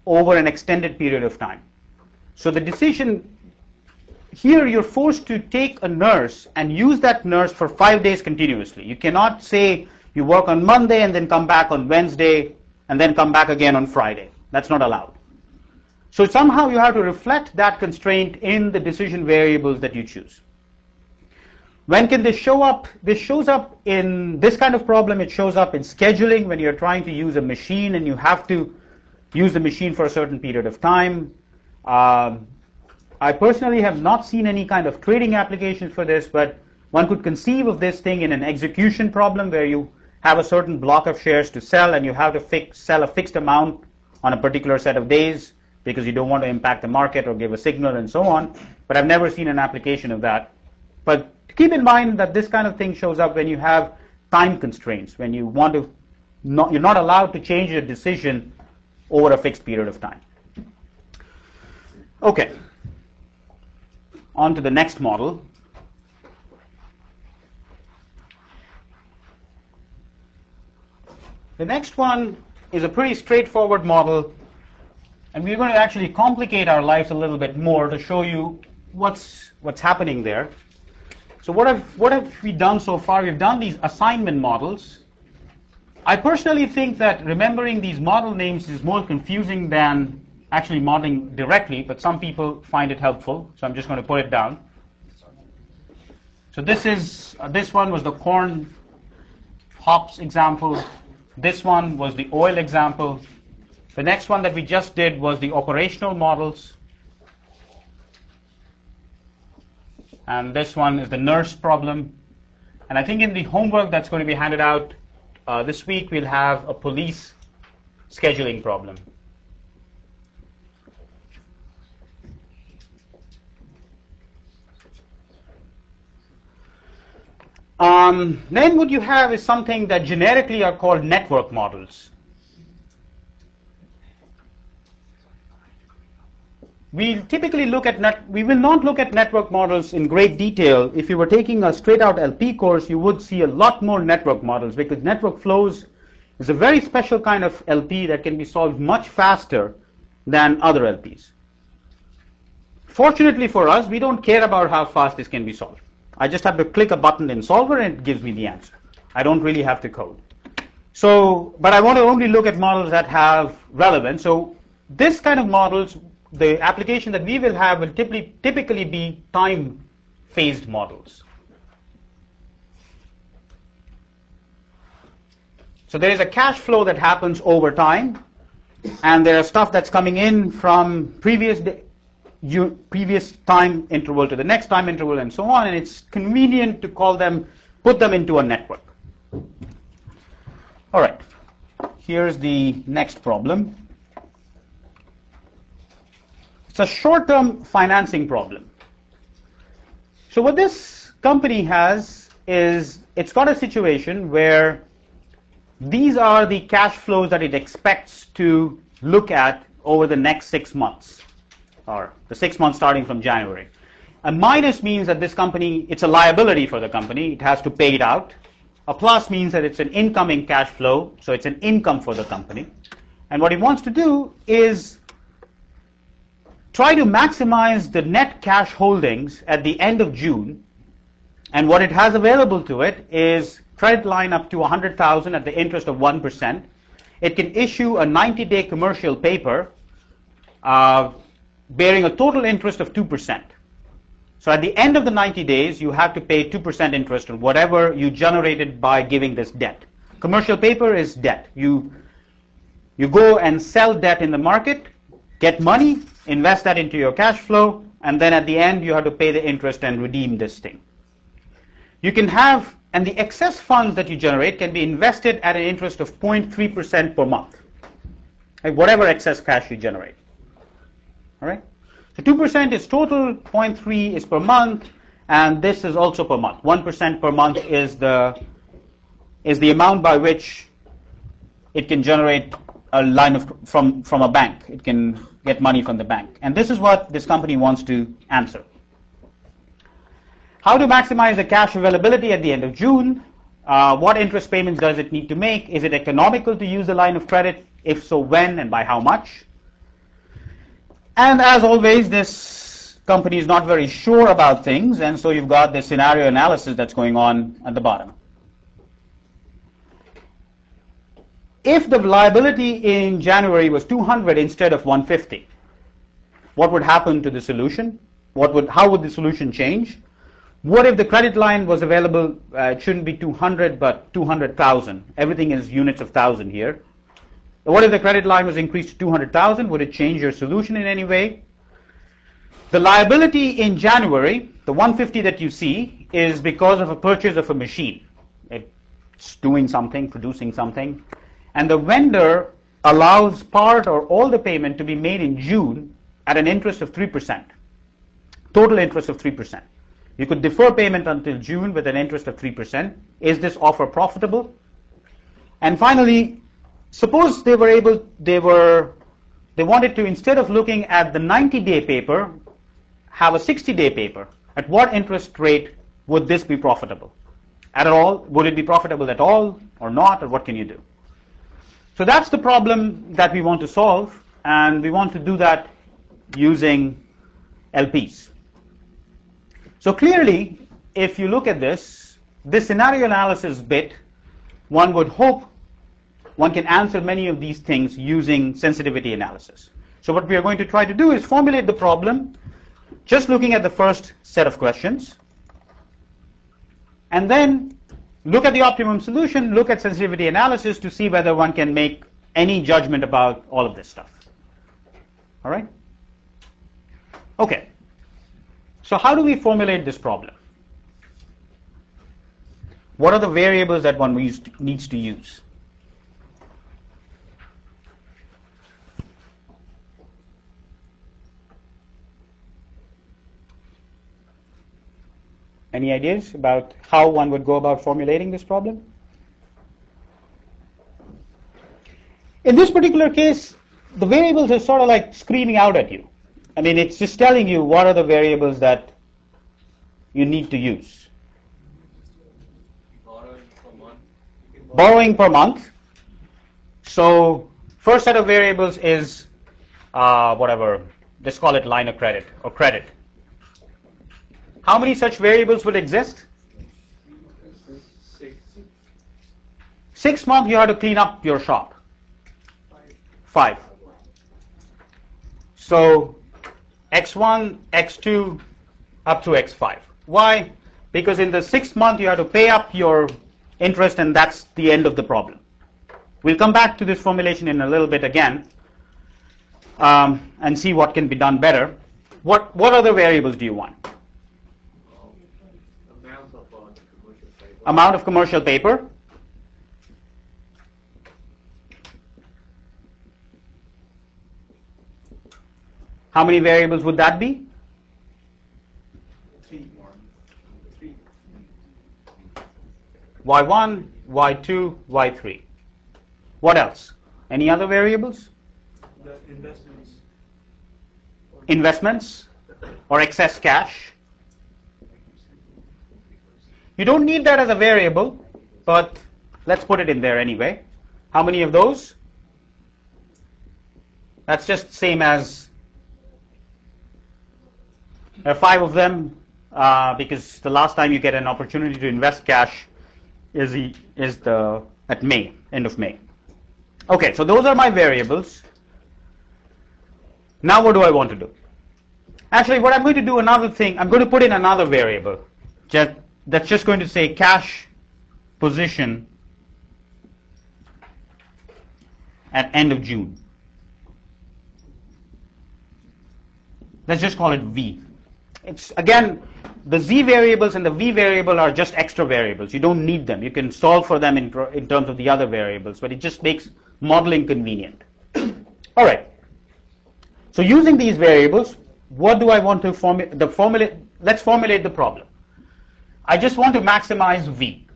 S1: over an extended period of time. So the decision here, you're forced to take a nurse and use that nurse for 5 days continuously. You cannot say you work on Monday and then come back on Wednesday and then come back again on Friday. That's not allowed. So somehow you have to reflect that constraint in the decision variables that you choose. When can this show up? This shows up in this kind of problem. It shows up in scheduling when you're trying to use a machine and you have to use the machine for a certain period of time. I personally have not seen any kind of trading applications for this, but one could conceive of this thing in an execution problem where you have a certain block of shares to sell and you have to sell a fixed amount on a particular set of days because you don't want to impact the market or give a signal and so on. But I've never seen an application of that. But keep in mind that this kind of thing shows up when you have time constraints, when you want to, you're not allowed to change your decision over a fixed period of time. Okay, on to the next model. The next one is a pretty straightforward model, and we're going to actually complicate our lives a little bit more to show you what's happening there. So what have we done so far? We've done these assignment models. I personally think that remembering these model names is more confusing than actually modeling directly, but some people find it helpful, so I'm just going to put it down. So this one was the corn hops example. This one was the oil example. The next one that we just did was the operational models. And this one is the nurse problem. And I think in the homework that's going to be handed out this week, we'll have a police scheduling problem. Then what you have is something that generically are called network models. We typically look at we will not look at network models in great detail. If you were taking a straight out LP course, you would see a lot more network models because network flows is a very special kind of LP that can be solved much faster than other LPs. Fortunately for us, we don't care about how fast this can be solved. I just have to click a button in Solver and it gives me the answer. I don't really have to code. So, but I want to only look at models that have relevance. So this kind of models, the application that we will have will typically be time-phased models. So there is a cash flow that happens over time, and there is stuff that's coming in from previous time interval to the next time interval and so on, and it's convenient to put them into a network. All right, here's the next problem. It's a short-term financing problem. So what this company has is it's got a situation where these are the cash flows that it expects to look at over the next 6 months, or the 6 months starting from January. A minus means that this company, it's a liability for the company, it has to pay it out. A plus means that it's an incoming cash flow, so it's an income for the company. And what it wants to do is try to maximize the net cash holdings at the end of June, and what it has available to it is credit line up to 100,000 at the interest of 1%. It can issue a 90-day commercial paper bearing a total interest of 2%. So at the end of the 90 days, you have to pay 2% interest on whatever you generated by giving this debt. Commercial paper is debt. You go and sell debt in the market, get money, invest that into your cash flow, and then at the end you have to pay the interest and redeem this thing. You can have, and the excess funds that you generate can be invested at an interest of 0.3% per month, like whatever excess cash you generate. All right? So 2% is total, 0.3 is per month, and this is also per month. 1% per month is the amount by which it can generate a line from a bank. It can get money from the bank. And this is what this company wants to answer. How to maximize the cash availability at the end of June? What interest payments does it need to make? Is it economical to use the line of credit? If so, when and by how much? And as always, this company is not very sure about things, and so you've got the scenario analysis that's going on at the bottom. If the liability in January was 200 instead of 150, what would happen to the solution? How would the solution change? What if the credit line was available, it shouldn't be 200 but 200,000. Everything is units of 1,000 here. What if the credit line was increased to 200,000? Would it change your solution in any way? The liability in January, the 150 that you see, is because of a purchase of a machine. It's doing something, producing something. And the vendor allows part or all the payment to be made in June at an interest of 3%. Total interest of 3%. You could defer payment until June with an interest of 3%. Is this offer profitable? And finally, suppose they wanted to, instead of looking at the 90-day paper, have a 60-day paper. At what interest rate would this be profitable? At all? Would it be profitable at all or not, or what can you do? So that's the problem that we want to solve, and we want to do that using LPs. So clearly, if you look at this scenario analysis bit, one would hope one can answer many of these things using sensitivity analysis. So what we are going to try to do is formulate the problem just looking at the first set of questions, and then look at the optimum solution, look at sensitivity analysis to see whether one can make any judgment about all of this stuff. All right? Okay. So how do we formulate this problem? What are the variables that one needs to use? Any ideas about how one would go about formulating this problem? In this particular case, the variables are sort of like screaming out at you. I mean, it's just telling you what are the variables that you need to use. Borrowing per month. So first set of variables is whatever, let's call it line of credit or credit. How many such variables would exist? 6 months you have to clean up your shop. 5. So X1, X2, up to X5. Why? Because in the 6th month you have to pay up your interest, and that's the end of the problem. We'll come back to this formulation in a little bit again and see what can be done better. What other variables do you want? Amount of commercial paper. How many variables would that be?
S6: 3.
S1: Y1, Y2, Y3. What else? Any other variables?
S7: The investments.
S1: Investments or excess cash. You don't need that as a variable, but let's put it in there anyway. How many of those? That's just same as there are 5 of them because the last time you get an opportunity to invest cash is at May, end of May. Okay, so those are my variables. Now what do I want to do? Actually, what I'm going to do another thing, I'm going to put in another variable. That's just going to say cash position at end of June. Let's just call it V. It's again, the Z variables and the V variable are just extra variables. You don't need them. You can solve for them in terms of the other variables, but it just makes modeling convenient. All right. So using these variables, what do I want to formulate? Let's formulate the problem. I just want to maximize V.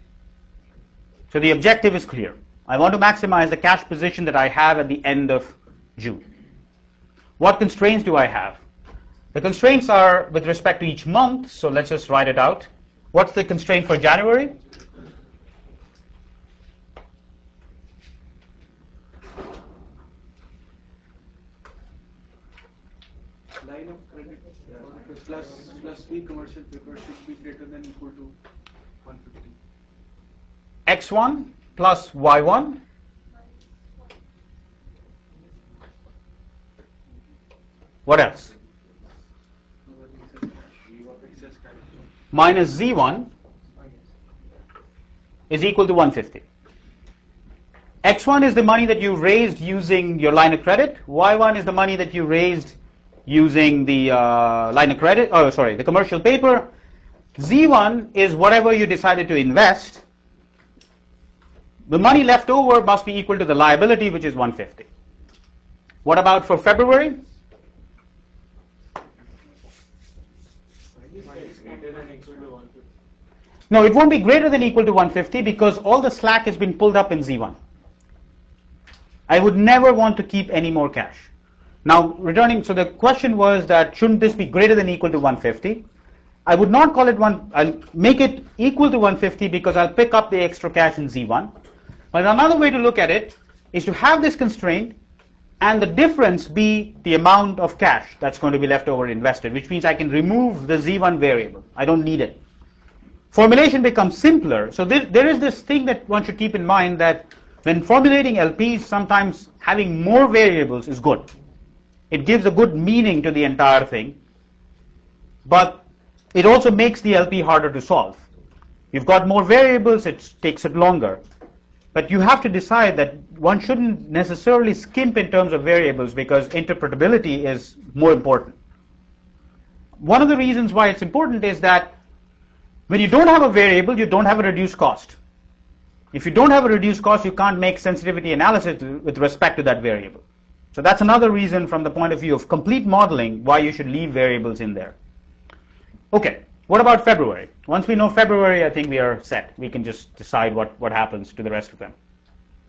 S1: So the objective is clear. I want to maximize the cash position that I have at the end of June. What constraints do I have? The constraints are with respect to each month, so let's just write it out. What's the constraint for January?
S6: Line of credit plus V commercial paper should be greater than equal to 150.
S1: X1 plus Y1. What else? minus Z1 is equal to 150. X1 is the money that you raised using your line of credit. Y1 is the money that you raised using the line of credit, the commercial paper. Z1 is whatever you decided to invest. The money left over must be equal to the liability, which is 150. What about for February? No, it won't be greater than equal to 150 because all the slack has been pulled up in Z1. I would never want to keep any more cash. Now, returning, so the question was that shouldn't this be greater than equal to 150? I would not call it I'll make it equal to 150 because I'll pick up the extra cash in Z1. But another way to look at it is to have this constraint and the difference be the amount of cash that's going to be left over invested, which means I can remove the Z1 variable. I don't need it. Formulation becomes simpler. So there is this thing that one should keep in mind that when formulating LPs, sometimes having more variables is good. It gives a good meaning to the entire thing, but it also makes the LP harder to solve. You've got more variables, it takes it longer. But you have to decide that one shouldn't necessarily skimp in terms of variables because interpretability is more important. One of the reasons why it's important is that when you don't have a variable, you don't have a reduced cost. If you don't have a reduced cost, you can't make sensitivity analysis with respect to that variable. So that's another reason from the point of view of complete modeling why you should leave variables in there. Okay, what about February? Once we know February, I think we are set. We can just decide what happens to the rest of them.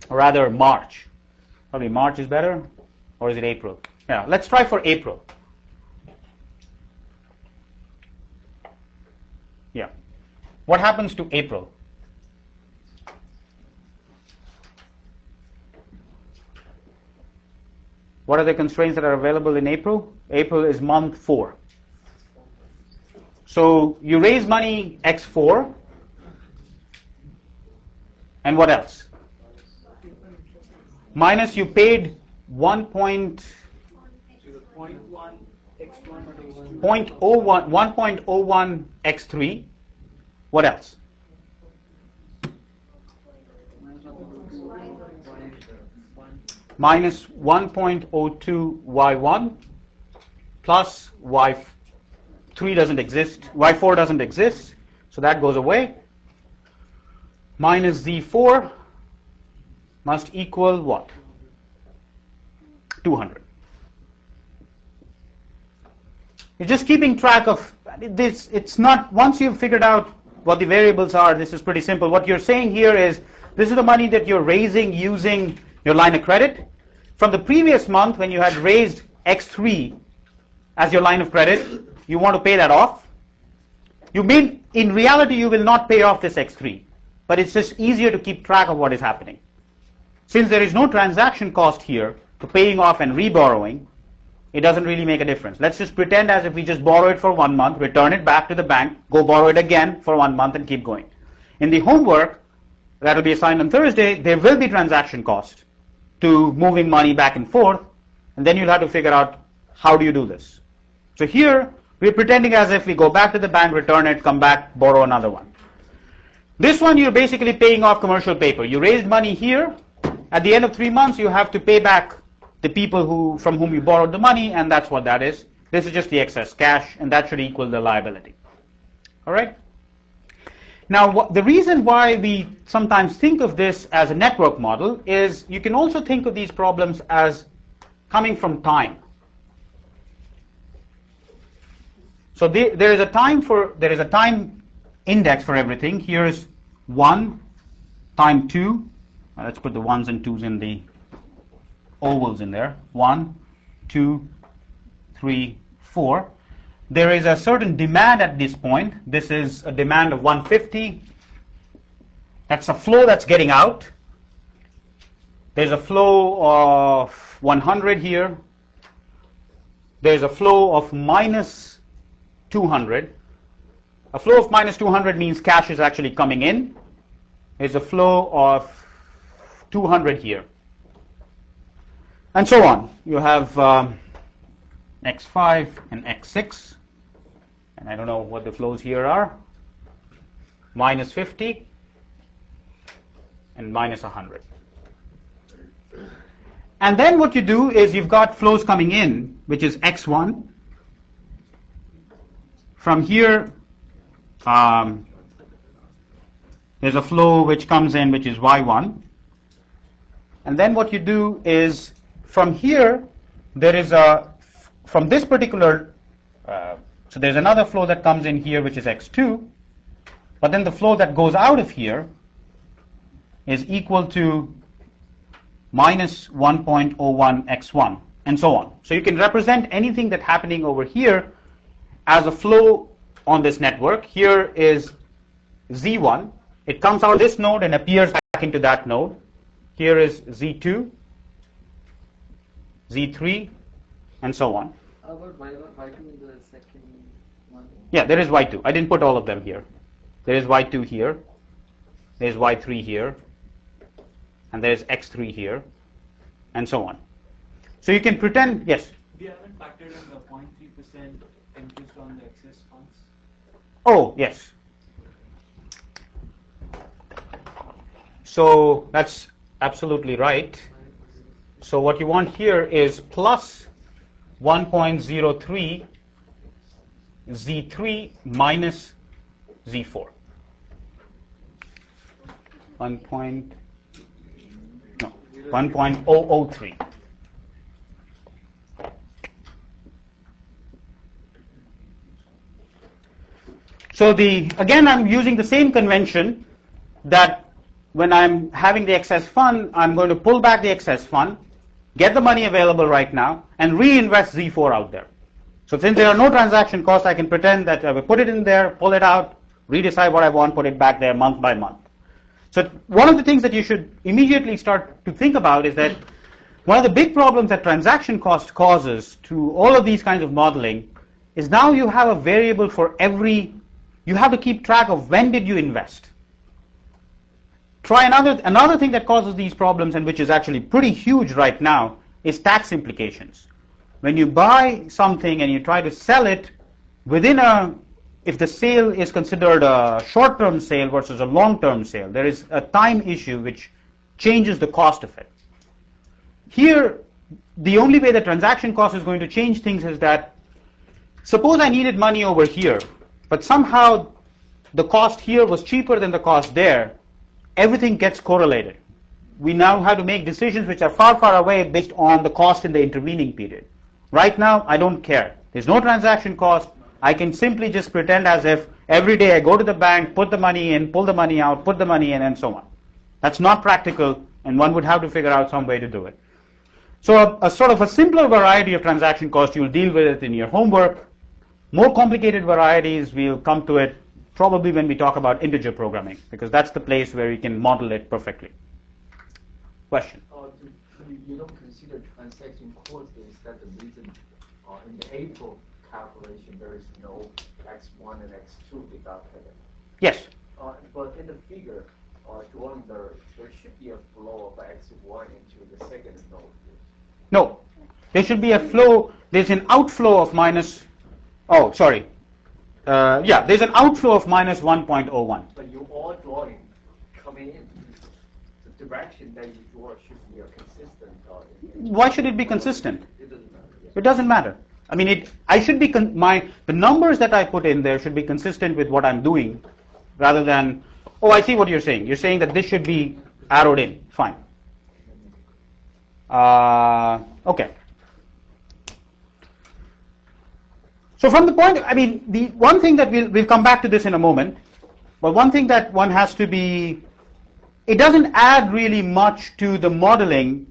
S1: Or rather, March. Probably March is better, or is it April? Yeah, let's try for April. Yeah. What happens to April? What are the constraints that are available in April? April is month 4. So you raise money X4, and what else? Minus you paid 1.01 X3. What else? Minus 1.02 Y1 plus Y3 doesn't exist, Y4 doesn't exist, so that goes away. Minus Z4 must equal what? 200. You're just keeping track of this. It's not, once you've figured out what the variables are, this is pretty simple. What you're saying here is this is the money that you're raising using your line of credit. From the previous month when you had raised X3 as your line of credit, you want to pay that off. In reality, you will not pay off this X3, but it's just easier to keep track of what is happening. Since there is no transaction cost here to paying off and reborrowing, it doesn't really make a difference. Let's just pretend as if we just borrow it for 1 month, return it back to the bank, go borrow it again for 1 month and keep going. In the homework that will be assigned on Thursday, there will be transaction cost to moving money back and forth, and then you'll have to figure out how do you do this. So here, we're pretending as if we go back to the bank, return it, come back, borrow another one. This one, you're basically paying off commercial paper. You raised money here. At the end of 3 months, you have to pay back the people from whom you borrowed the money, and that's what that is. This is just the excess cash, and that should equal the liability. All right? Now, the reason why we sometimes think of this as a network model is you can also think of these problems as coming from time. So there is a time index for everything. Here is 1, time 2. Let's put the 1s and 2s in the ovals in there. 1, 2, 3, 4. There is a certain demand at this point. This is a demand of 150. That's a flow that's getting out. There's a flow of 100 here. There's a flow of minus 200. A flow of minus 200 means cash is actually coming in. There's a flow of 200 here. And so on. You have X5 and X6. And I don't know what the flows here are. minus 50, and minus 100. And then what you do is you've got flows coming in, which is x1. From here, there's a flow which comes in, which is y1. And then what you do is, from here, there is from this particular, so there's another flow that comes in here, which is x2. But then the flow that goes out of here is equal to minus 1.01 x1, and so on. So you can represent anything that's happening over here as a flow on this network. Here is Z1. It comes out of this node and appears back into that node. Here is Z2, Z3, and so on.
S2: How about Y2 in the second one?
S1: Yeah, there is Y2. I didn't put all of them here. There is Y2 here. There's Y3 here. And there's X3 here. And so on. So you can pretend, yes?
S7: We haven't factored in the 0.3% interest on the excess funds.
S1: Oh, yes. So that's absolutely right. So what you want here is plus 1.03 Z3 minus Z4. 1.003. So again, I'm using the same convention that when I'm having the excess fund, I'm going to pull back the excess fund, get the money available right now, and reinvest Z4 out there. So since there are no transaction costs, I can pretend that I will put it in there, pull it out, redecide what I want, put it back there month by month. So one of the things that you should immediately start to think about is that one of the big problems that transaction cost causes to all of these kinds of modeling is now you have a variable for every, you have to keep track of when did you invest. Try another thing that causes these problems, and which is actually pretty huge right now, is tax implications. When you buy something and you try to sell it within if the sale is considered a short-term sale versus a long-term sale, there is a time issue which changes the cost of it. Here, the only way the transaction cost is going to change things is that, suppose I needed money over here, but somehow the cost here was cheaper than the cost there, everything gets correlated. We now have to make decisions which are far, far away based on the cost in the intervening period. Right now, I don't care. There's no transaction cost. I can simply just pretend as if every day I go to the bank, put the money in, pull the money out, put the money in, and so on. That's not practical, and one would have to figure out some way to do it. So a sort of a simpler variety of transaction cost, you'll deal with it in your homework. More complicated varieties, we'll come to it probably when we talk about integer programming, because that's the place where you can model it perfectly. Question?
S8: You don't consider transaction cost. Is that the reason in the April calculation there is no x1 and x2 deducted?
S1: Yes.
S8: But in the figure, drawing there should be a flow of x1 into the second node.
S1: No. There should be a flow. There's an outflow of minus. Oh, sorry. Yeah, there's an outflow of minus 1.01.
S8: But you all drawing coming in. The direction that you draw should be consistent.
S1: Why should it be consistent?
S8: It doesn't matter.
S1: It doesn't matter. I mean, I should be the numbers that I put in there should be consistent with what I'm doing, rather than. Oh, I see what you're saying. You're saying that this should be arrowed in. Fine. Okay. So from the point, I mean, the one thing that we'll come back to this in a moment, but one thing that one has to be, it doesn't add really much to the modeling.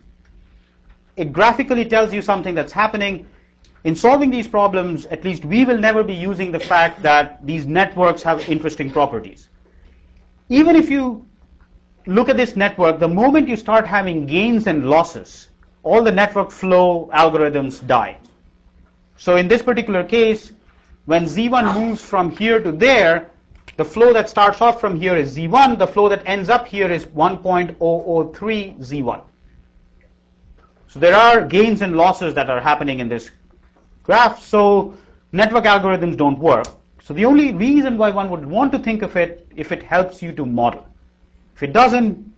S1: It graphically tells you something that's happening. In solving these problems, at least we will never be using the fact that these networks have interesting properties. Even if you look at this network, the moment you start having gains and losses, all the network flow algorithms die. So in this particular case, when Z1 moves from here to there, the flow that starts off from here is Z1, the flow that ends up here is 1.003 Z1. So there are gains and losses that are happening in this graph, so network algorithms don't work. So the only reason why one would want to think of it if it helps you to model. If it doesn't,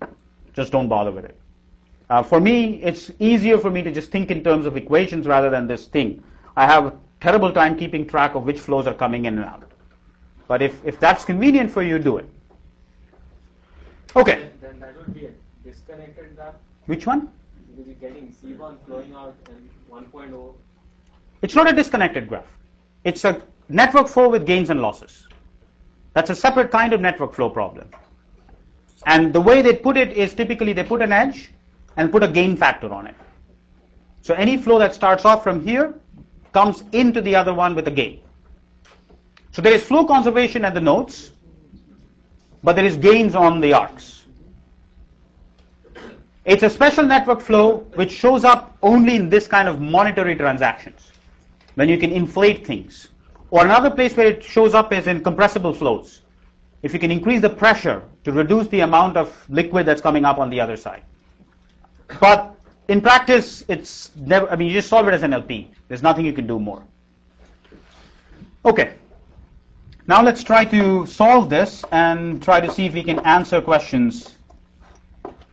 S1: just don't bother with it. For me, it's easier for me to just think in terms of equations rather than this thing. I have a terrible time keeping track of which flows are coming in and out. But if that's convenient for you, do it. Okay.
S8: Then that would be a disconnected graph.
S1: Which one?
S8: Because you're getting C1 flowing out and 1.0.
S1: It's not a disconnected graph. It's a network flow with gains and losses. That's a separate kind of network flow problem. And the way they put it is typically they put an edge and put a gain factor on it. So any flow that starts off from here comes into the other one with a gain. So there is flow conservation at the nodes, but there is gains on the arcs. It's a special network flow which shows up only in this kind of monetary transactions, when you can inflate things. Or another place where it shows up is in compressible flows. If you can increase the pressure to reduce the amount of liquid that's coming up on the other side. But in practice, it's never, you just solve it as an LP. There's nothing you can do more. Okay. Now let's try to solve this and try to see if we can answer questions.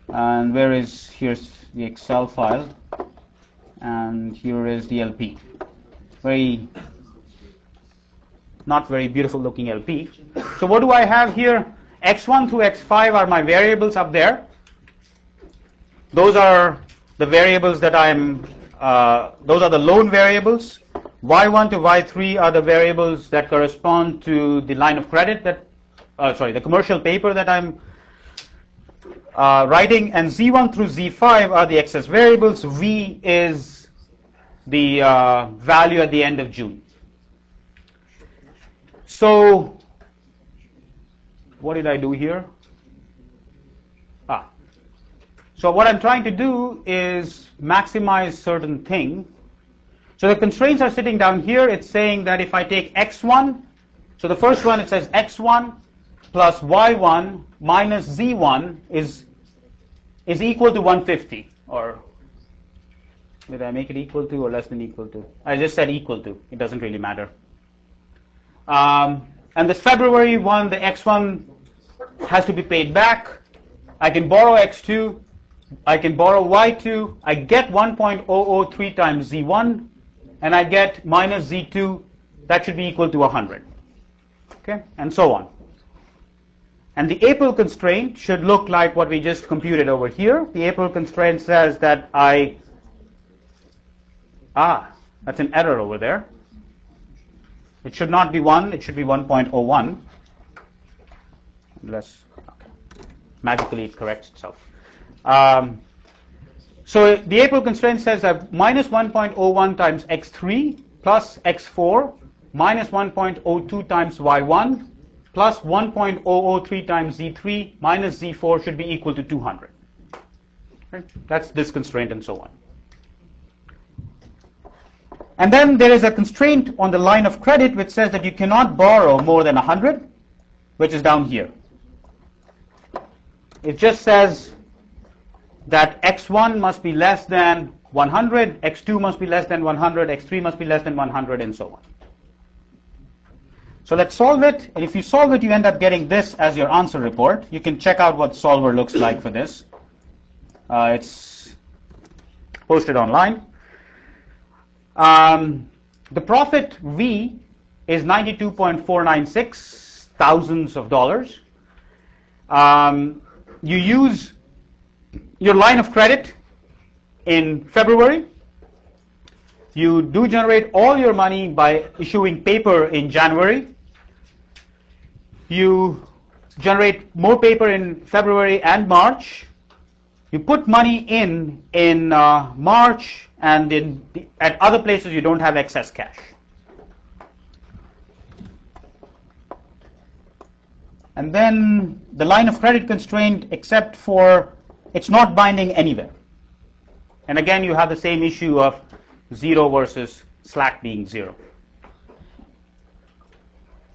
S1: And here's the Excel file. And here is the LP. Not very beautiful looking LP. So what do I have here? X1 through X5 are my variables up there. Those are the variables that those are the loan variables. Y1 to Y3 are the variables that correspond to the line of credit the commercial paper that I'm writing, and Z1 through Z5 are the excess variables. V is the value at the end of June. So what did I do here? So what I'm trying to do is maximize certain thing. So the constraints are sitting down here. It's saying that if I take x1, so the first one, it says x1 plus y1 minus z1 is equal to 150. Or did I make it equal to or less than equal to? I just said equal to. It doesn't really matter. And this February one, the x1 has to be paid back. I can borrow x2. I can borrow y2. I get 1.003 times z1, and I get minus z2. That should be equal to 100. Okay, and so on. And the April constraint should look like what we just computed over here. The April constraint says that that's an error over there. It should not be 1. It should be 1.01. Unless magically it corrects itself. So the April constraint says that minus 1.01 times x3 plus x4 minus 1.02 times y1 plus 1.003 times z3 minus z4 should be equal to 200. Okay? That's this constraint and so on. And then there is a constraint on the line of credit which says that you cannot borrow more than 100, which is down here. It just says that x1 must be less than 100, x2 must be less than 100, x3 must be less than 100, and so on. So let's solve it, and if you solve it, you end up getting this as your answer report. You can check out what solver looks like for this. It's posted online. The profit V is 92.496 thousands of dollars. You use your line of credit in February. You do generate all your money by issuing paper in January. You generate more paper in February and March. You put money in March, and at other places you don't have excess cash. And then the line of credit constraint, except for it's not binding anywhere. And again, you have the same issue of 0 versus slack being 0.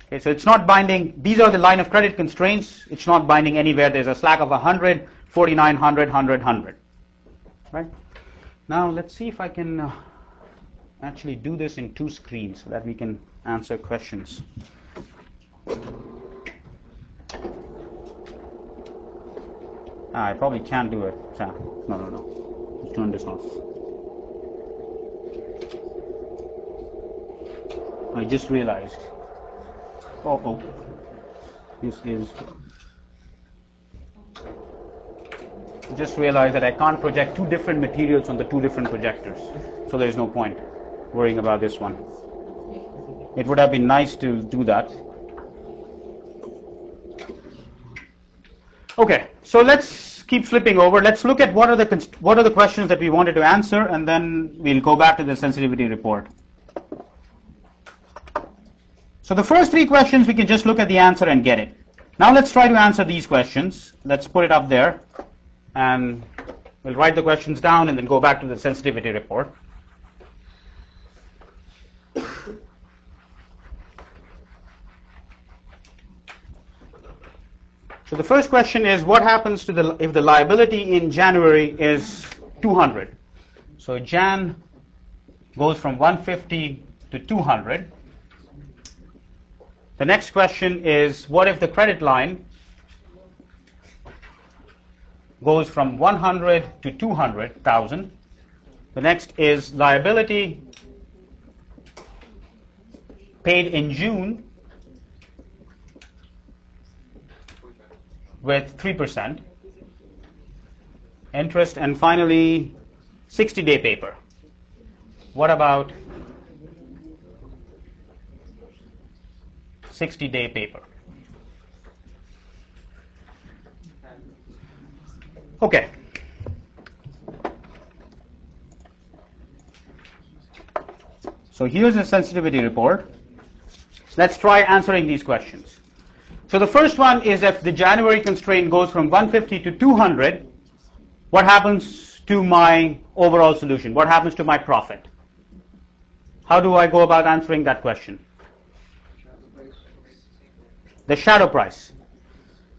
S1: Okay, so it's not binding. These are the line of credit constraints. It's not binding anywhere. There's a slack of 100, 49, 100, 100, 100. Right? Now let's see if I can actually do this in 2 screens so that we can answer questions. I probably can't do it. No. Let's turn this off. I just realized. Oh. This is. Just realized that I can't project two different materials on the two different projectors. So there's no point worrying about this one. It would have been nice to do that. Okay, so let's keep flipping over. Let's look at what are the questions that we wanted to answer, and then we'll go back to the sensitivity report. So the first three questions, we can just look at the answer and get it. Now let's try to answer these questions. Let's put it up there, and we'll write the questions down and then go back to the sensitivity report. So the first question is, what happens to if the liability in January is 200? So Jan goes from 150 to 200. The next question is, what if the credit line goes from 100 to 200,000? The next is liability paid in June with 3% interest, and finally 60-day paper. What about 60-day paper? Okay. So here's the sensitivity report. Let's try answering these questions. So the first one is, if the January constraint goes from 150 to 200, what happens to my overall solution? What happens to my profit? How do I go about answering that question? The shadow price.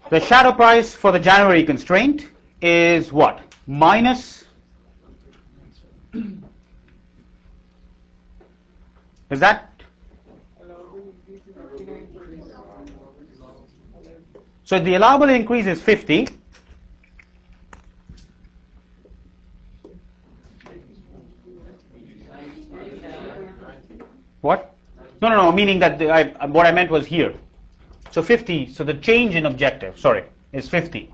S1: The shadow price for the January constraint is what? Minus. Is that? So the allowable increase is 50. What? No. Meaning that what I meant was here. So 50. So the change in objective, is 50.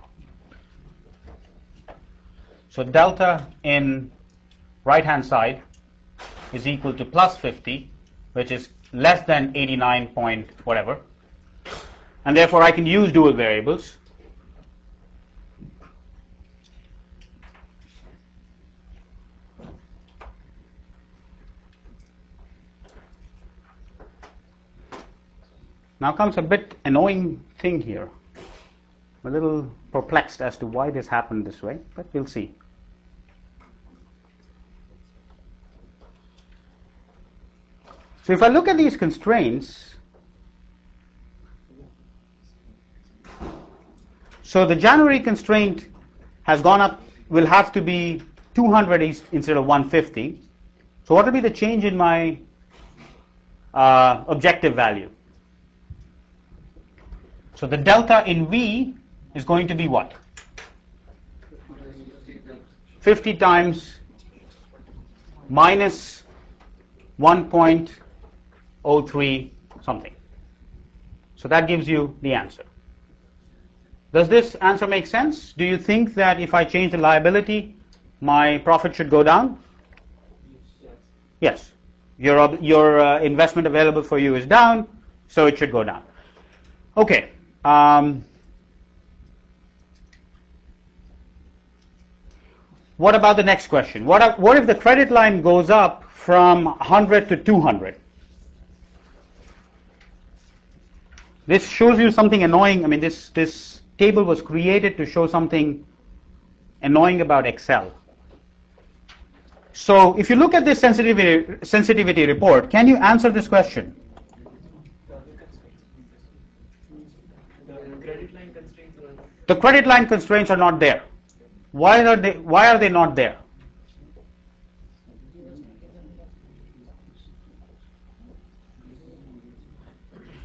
S1: So delta in right-hand side is equal to plus 50, which is less than 89 point whatever. And therefore I can use dual variables. Now comes a bit annoying thing here. I'm a little perplexed as to why this happened this way, but we'll see. So if I look at these constraints, so the January constraint has gone up, will have to be 200 instead of 150. So what will be the change in my objective value? So the delta in V is going to be what? 50 times minus 1.03 something. So that gives you the answer. Does this answer make sense? Do you think that if I change the liability, my profit should go down? Yes. Your investment available for you is down, so it should go down. Okay. What about the next question? What if the credit line goes up from 100 to 200? This shows you something annoying. I mean, this table was created to show something annoying about Excel. So if you look at this sensitivity report, can you answer this question? The credit line constraints are not there. Why are they not there?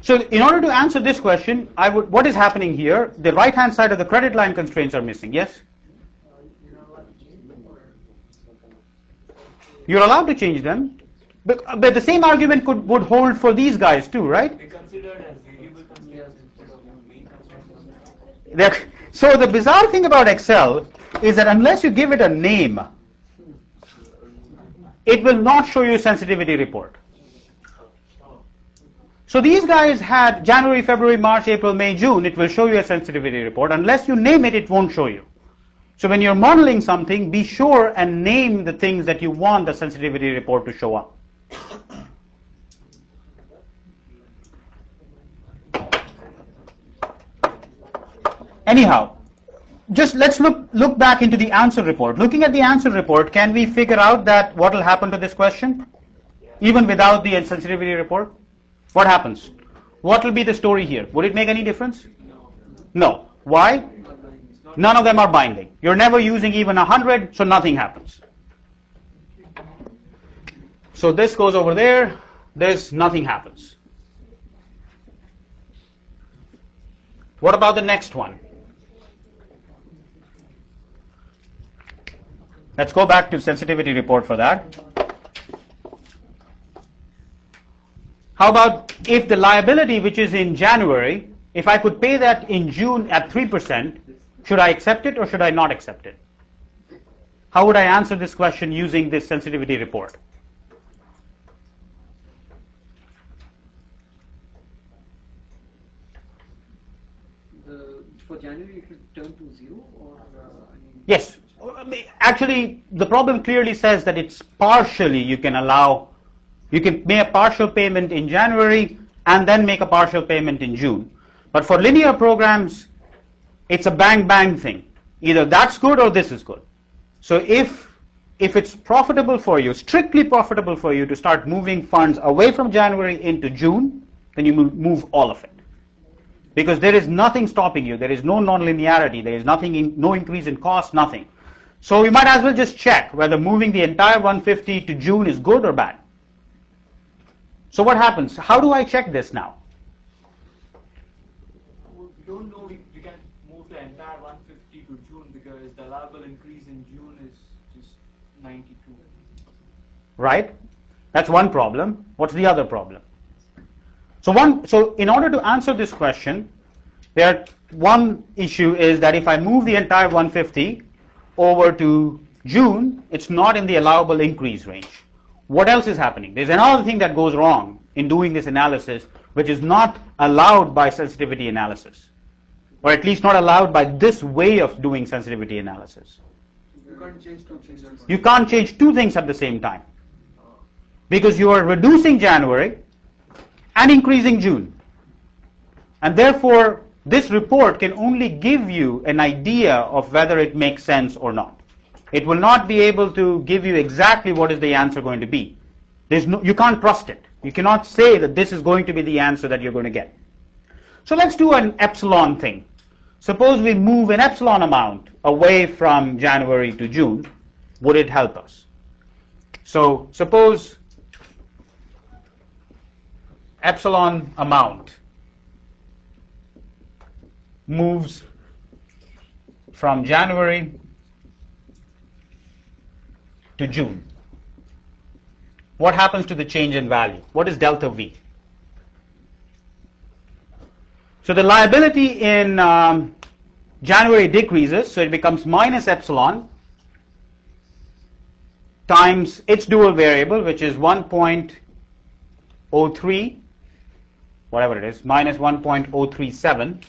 S1: So in order to answer this question, what is happening here? The right-hand side of the credit line constraints are missing. Yes? You're allowed to change them. But the same argument would hold for these guys too, right?
S7: They considered as variable constraints instead of main constraints.
S1: So the bizarre thing about Excel is that unless you give it a name, it will not show you a sensitivity report. So these guys had January, February, March, April, May, June. It will show you a sensitivity report. Unless you name it, it won't show you. So when you're modeling something, be sure and name the things that you want the sensitivity report to show up. Anyhow, just let's look back into the answer report. Looking at the answer report, can we figure out that what will happen to this question? Even without the sensitivity report? What happens? What will be the story here? Would it make any difference? No. Why? None of them are binding. You're never using even 100, so nothing happens. So this goes over there, nothing happens. What about the next one? Let's go back to sensitivity report for that. How about if the liability, which is in January, if I could pay that in June at 3%, should I accept it or should I not accept it? How would I answer this question using this sensitivity report?
S2: For January, it will turn to 0 or?
S1: Yes. Actually, the problem clearly says that it's partially you can make a partial payment in January and then make a partial payment in June. But for linear programs, it's a bang thing. Either that's good or this is good. So if it's profitable for you, strictly profitable for you to start moving funds away from January into June, then you move all of it. Because there is nothing stopping you. There is no nonlinearity. There is no increase in cost, nothing. So you might as well just check whether moving the entire 150 to June is good or bad. So what happens? How do I check this now?
S7: We don't know if we can move the entire 150 to June because the allowable increase in June is just 92.
S1: Right? That's one problem. What's the other problem? So in order to answer this question, one issue is that if I move the entire 150 over to June, it's not in the allowable increase range. What else is happening? There's another thing that goes wrong in doing this analysis, which is not allowed by sensitivity analysis, or at least not allowed by this way of doing sensitivity analysis.
S6: You can't change two things.
S1: You can't change two things at the same time, because you are reducing January and increasing June. And therefore, this report can only give you an idea of whether it makes sense or not. It will not be able to give you exactly what is the answer going to be. You can't trust it. You cannot say that this is going to be the answer that you're going to get. So let's do an epsilon thing. Suppose we move an epsilon amount away from January to June. Would it help us? So suppose epsilon amount moves from January to June. What happens to the change in value? What is delta V? So the liability in January decreases, so it becomes minus epsilon times its dual variable, which is 1.03, whatever it is, minus 1.037.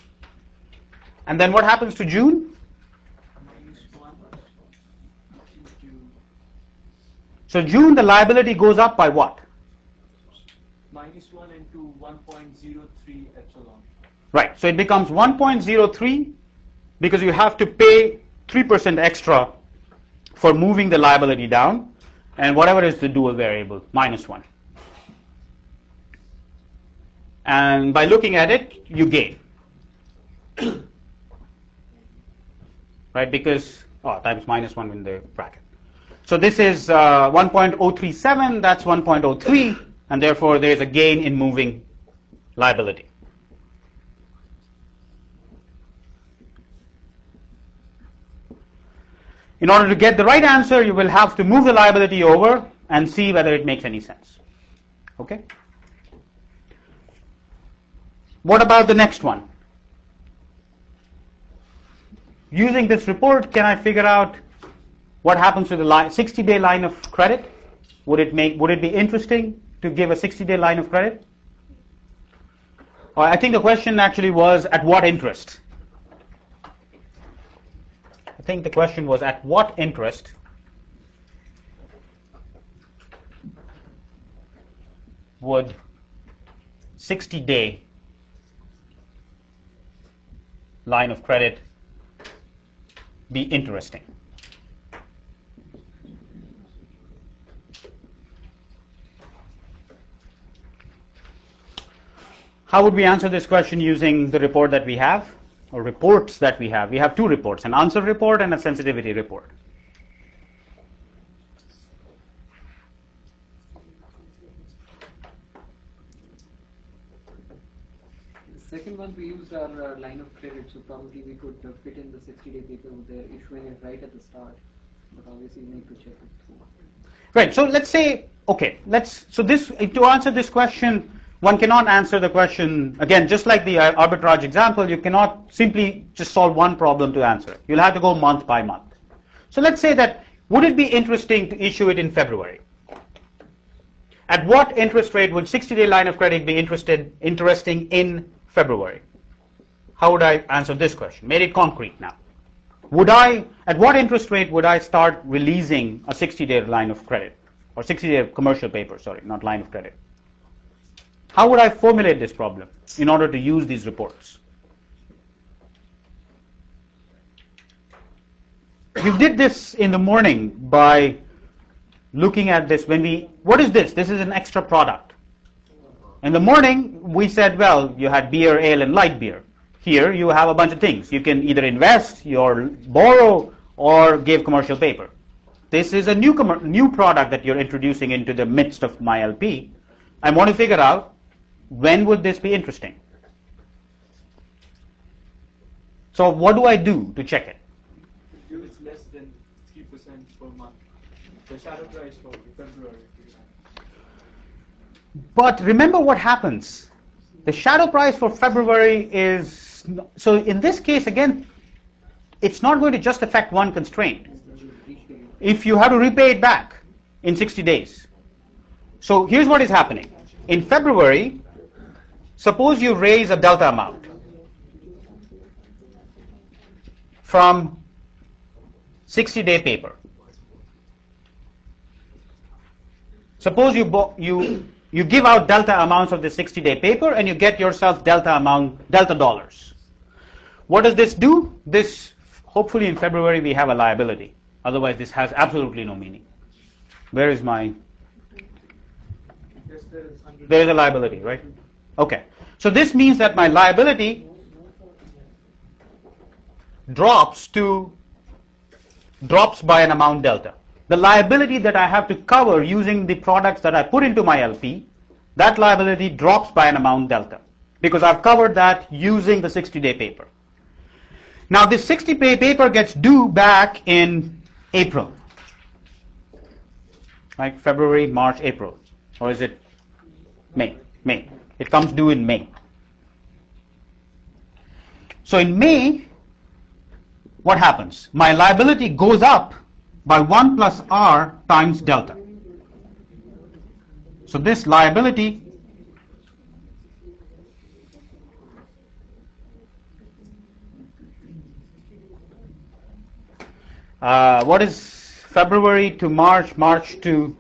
S1: And then what happens to June? So June, the liability goes up by what?
S7: Minus 1 into 1.03 epsilon.
S1: Right, so it becomes 1.03 because you have to pay 3% extra for moving the liability down, and whatever is the dual variable, minus 1. And by looking at it, you gain. Right, because, times minus 1 in the bracket. So this is 1.037, that's 1.03, and therefore there is a gain in moving liability. In order to get the right answer, you will have to move the liability over and see whether it makes any sense. Okay? What about the next one? Using this report, can I figure out what happens to the 60-day line of credit? Would it be interesting to give a 60-day line of credit? I think the question actually was at what interest? I think the question was at what interest would 60-day line of credit be interesting? How would we answer this question using the report that we have, or reports that we have? We have two reports, an answer report and a sensitivity report.
S9: The second one, we used our line of credit, so probably we could fit in the 60-day paper with their issuing it right at the start, but obviously you need to check it through.
S1: Right, so let's say, okay, to answer this question, one cannot answer the question, again, just like the arbitrage example, you cannot simply just solve one problem to answer it. You'll have to go month by month. So let's say that, would it be interesting to issue it in February? At what interest rate would 60-day line of credit be interesting in February? How would I answer this question? Made it concrete now. At what interest rate would I start releasing a 60-day line of credit? Or 60-day commercial paper, sorry, not line of credit. How would I formulate this problem in order to use these reports? We did this in the morning by looking at this. What is this? This is an extra product. In the morning, we said, well, you had beer, ale, and light beer. Here, you have a bunch of things. You can either invest, or borrow, or give commercial paper. This is a new product that you're introducing into the midst of my LP. I want to figure out, when would this be interesting? So what do I do to check it?
S7: It's less than 3% per month. The shadow price for February.
S1: But remember what happens. The shadow price for February is, so in this case again, it's not going to just affect one constraint. If you have to repay it back in 60 days. So here's what is happening. In February, suppose you raise a delta amount from 60-day paper. Suppose you give out delta amounts of the 60-day paper and you get yourself delta dollars. What does this do? This, hopefully in February we have a liability. Otherwise this has absolutely no meaning. Where is my... There is a liability, right? Okay. So this means that my liability drops by an amount delta. The liability that I have to cover using the products that I put into my LP, that liability drops by an amount delta because I've covered that using the 60-day paper. Now this 60-day paper gets due back in April, like February, March, April, or is it May? May. It comes due in May. So in May, what happens? My liability goes up by 1 plus R times delta. So this liability what is February to March, March to,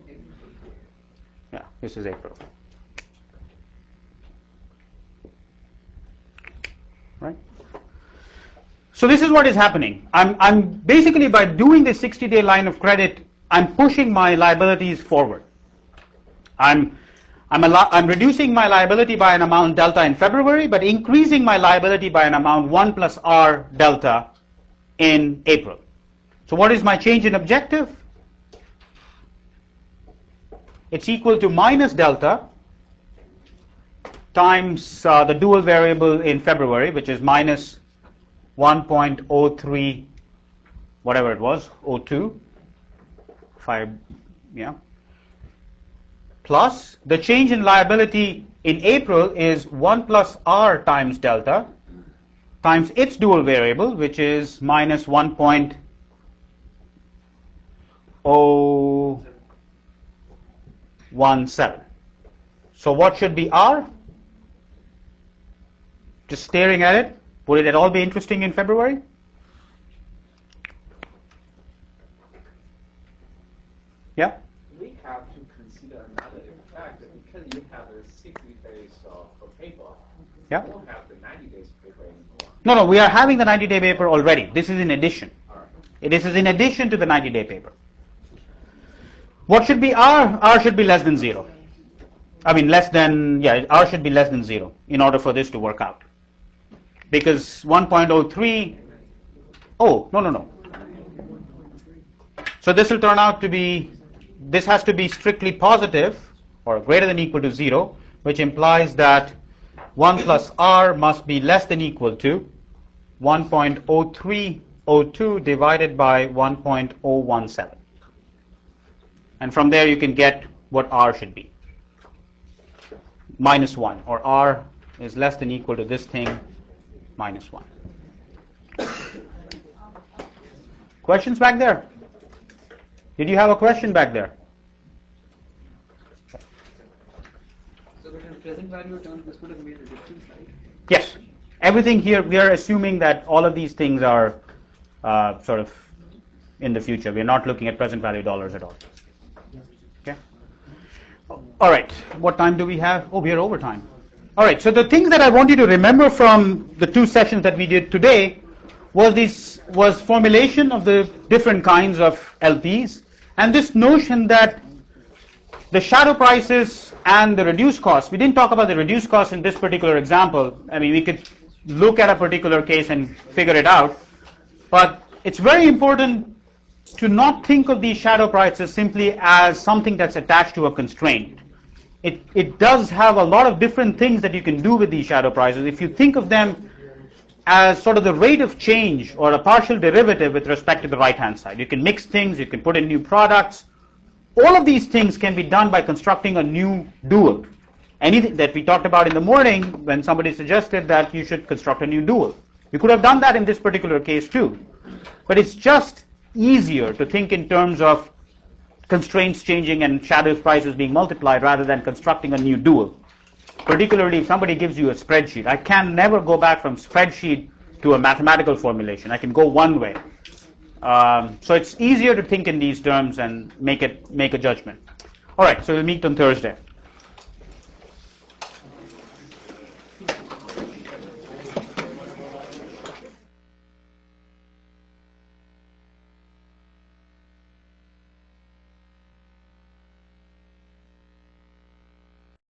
S1: yeah, this is April. Right? So this is what is happening. I'm basically, by doing this 60-day line of credit, I'm pushing my liabilities forward. I'm reducing my liability by an amount delta in February, but increasing my liability by an amount 1 plus R delta in April. So what is my change in objective? It's equal to minus delta times the dual variable in February, which is minus 1.03, whatever it was, 02, plus the change in liability in April is 1 plus R times delta times its dual variable, which is minus 1.017. So what should be R? Just staring at it, would it at all be interesting in February? Yeah?
S8: We have to consider another fact that because you have a 60 days of paper,
S1: Yeah.
S8: you don't have the 90 days paper anymore.
S1: No, we are having the 90-day paper already. This is in addition.
S8: All right.
S1: This is in addition to the 90-day paper. What should be R? R should be less than 0. I mean, R should be less than 0 in order for this to work out. Because 1.03, no. So this will turn out to be, this has to be strictly positive or greater than equal to 0, which implies that 1 plus R must be less than equal to 1.0302 divided by 1.017. And from there you can get what R should be. Minus 1, or R is less than equal to this thing, minus 1. Questions back there? Did you have a question back there?
S9: So but in present value terms, this would have made a difference, right?
S1: Yes. Everything here, we are assuming that all of these things are sort of in the future. We are not looking at present value dollars at all. Okay. All right. What time do we have? Oh, we are over time. All right. So the things that I want you to remember from the two sessions that we did today was formulation of the different kinds of LPs, and this notion that the shadow prices and the reduced costs. We didn't talk about the reduced costs in this particular example. I mean, we could look at a particular case and figure it out, but it's very important to not think of these shadow prices simply as something that's attached to a constraint. It does have a lot of different things that you can do with these shadow prices. If you think of them as sort of the rate of change or a partial derivative with respect to the right-hand side. You can mix things, you can put in new products. All of these things can be done by constructing a new dual. Anything that we talked about in the morning when somebody suggested that you should construct a new dual. You could have done that in this particular case too. But it's just easier to think in terms of constraints changing and shadow prices being multiplied rather than constructing a new dual. Particularly if somebody gives you a spreadsheet. I can never go back from spreadsheet to a mathematical formulation. I can go one way. So it's easier to think in these terms and make a judgment. All right, so we'll meet on Thursday.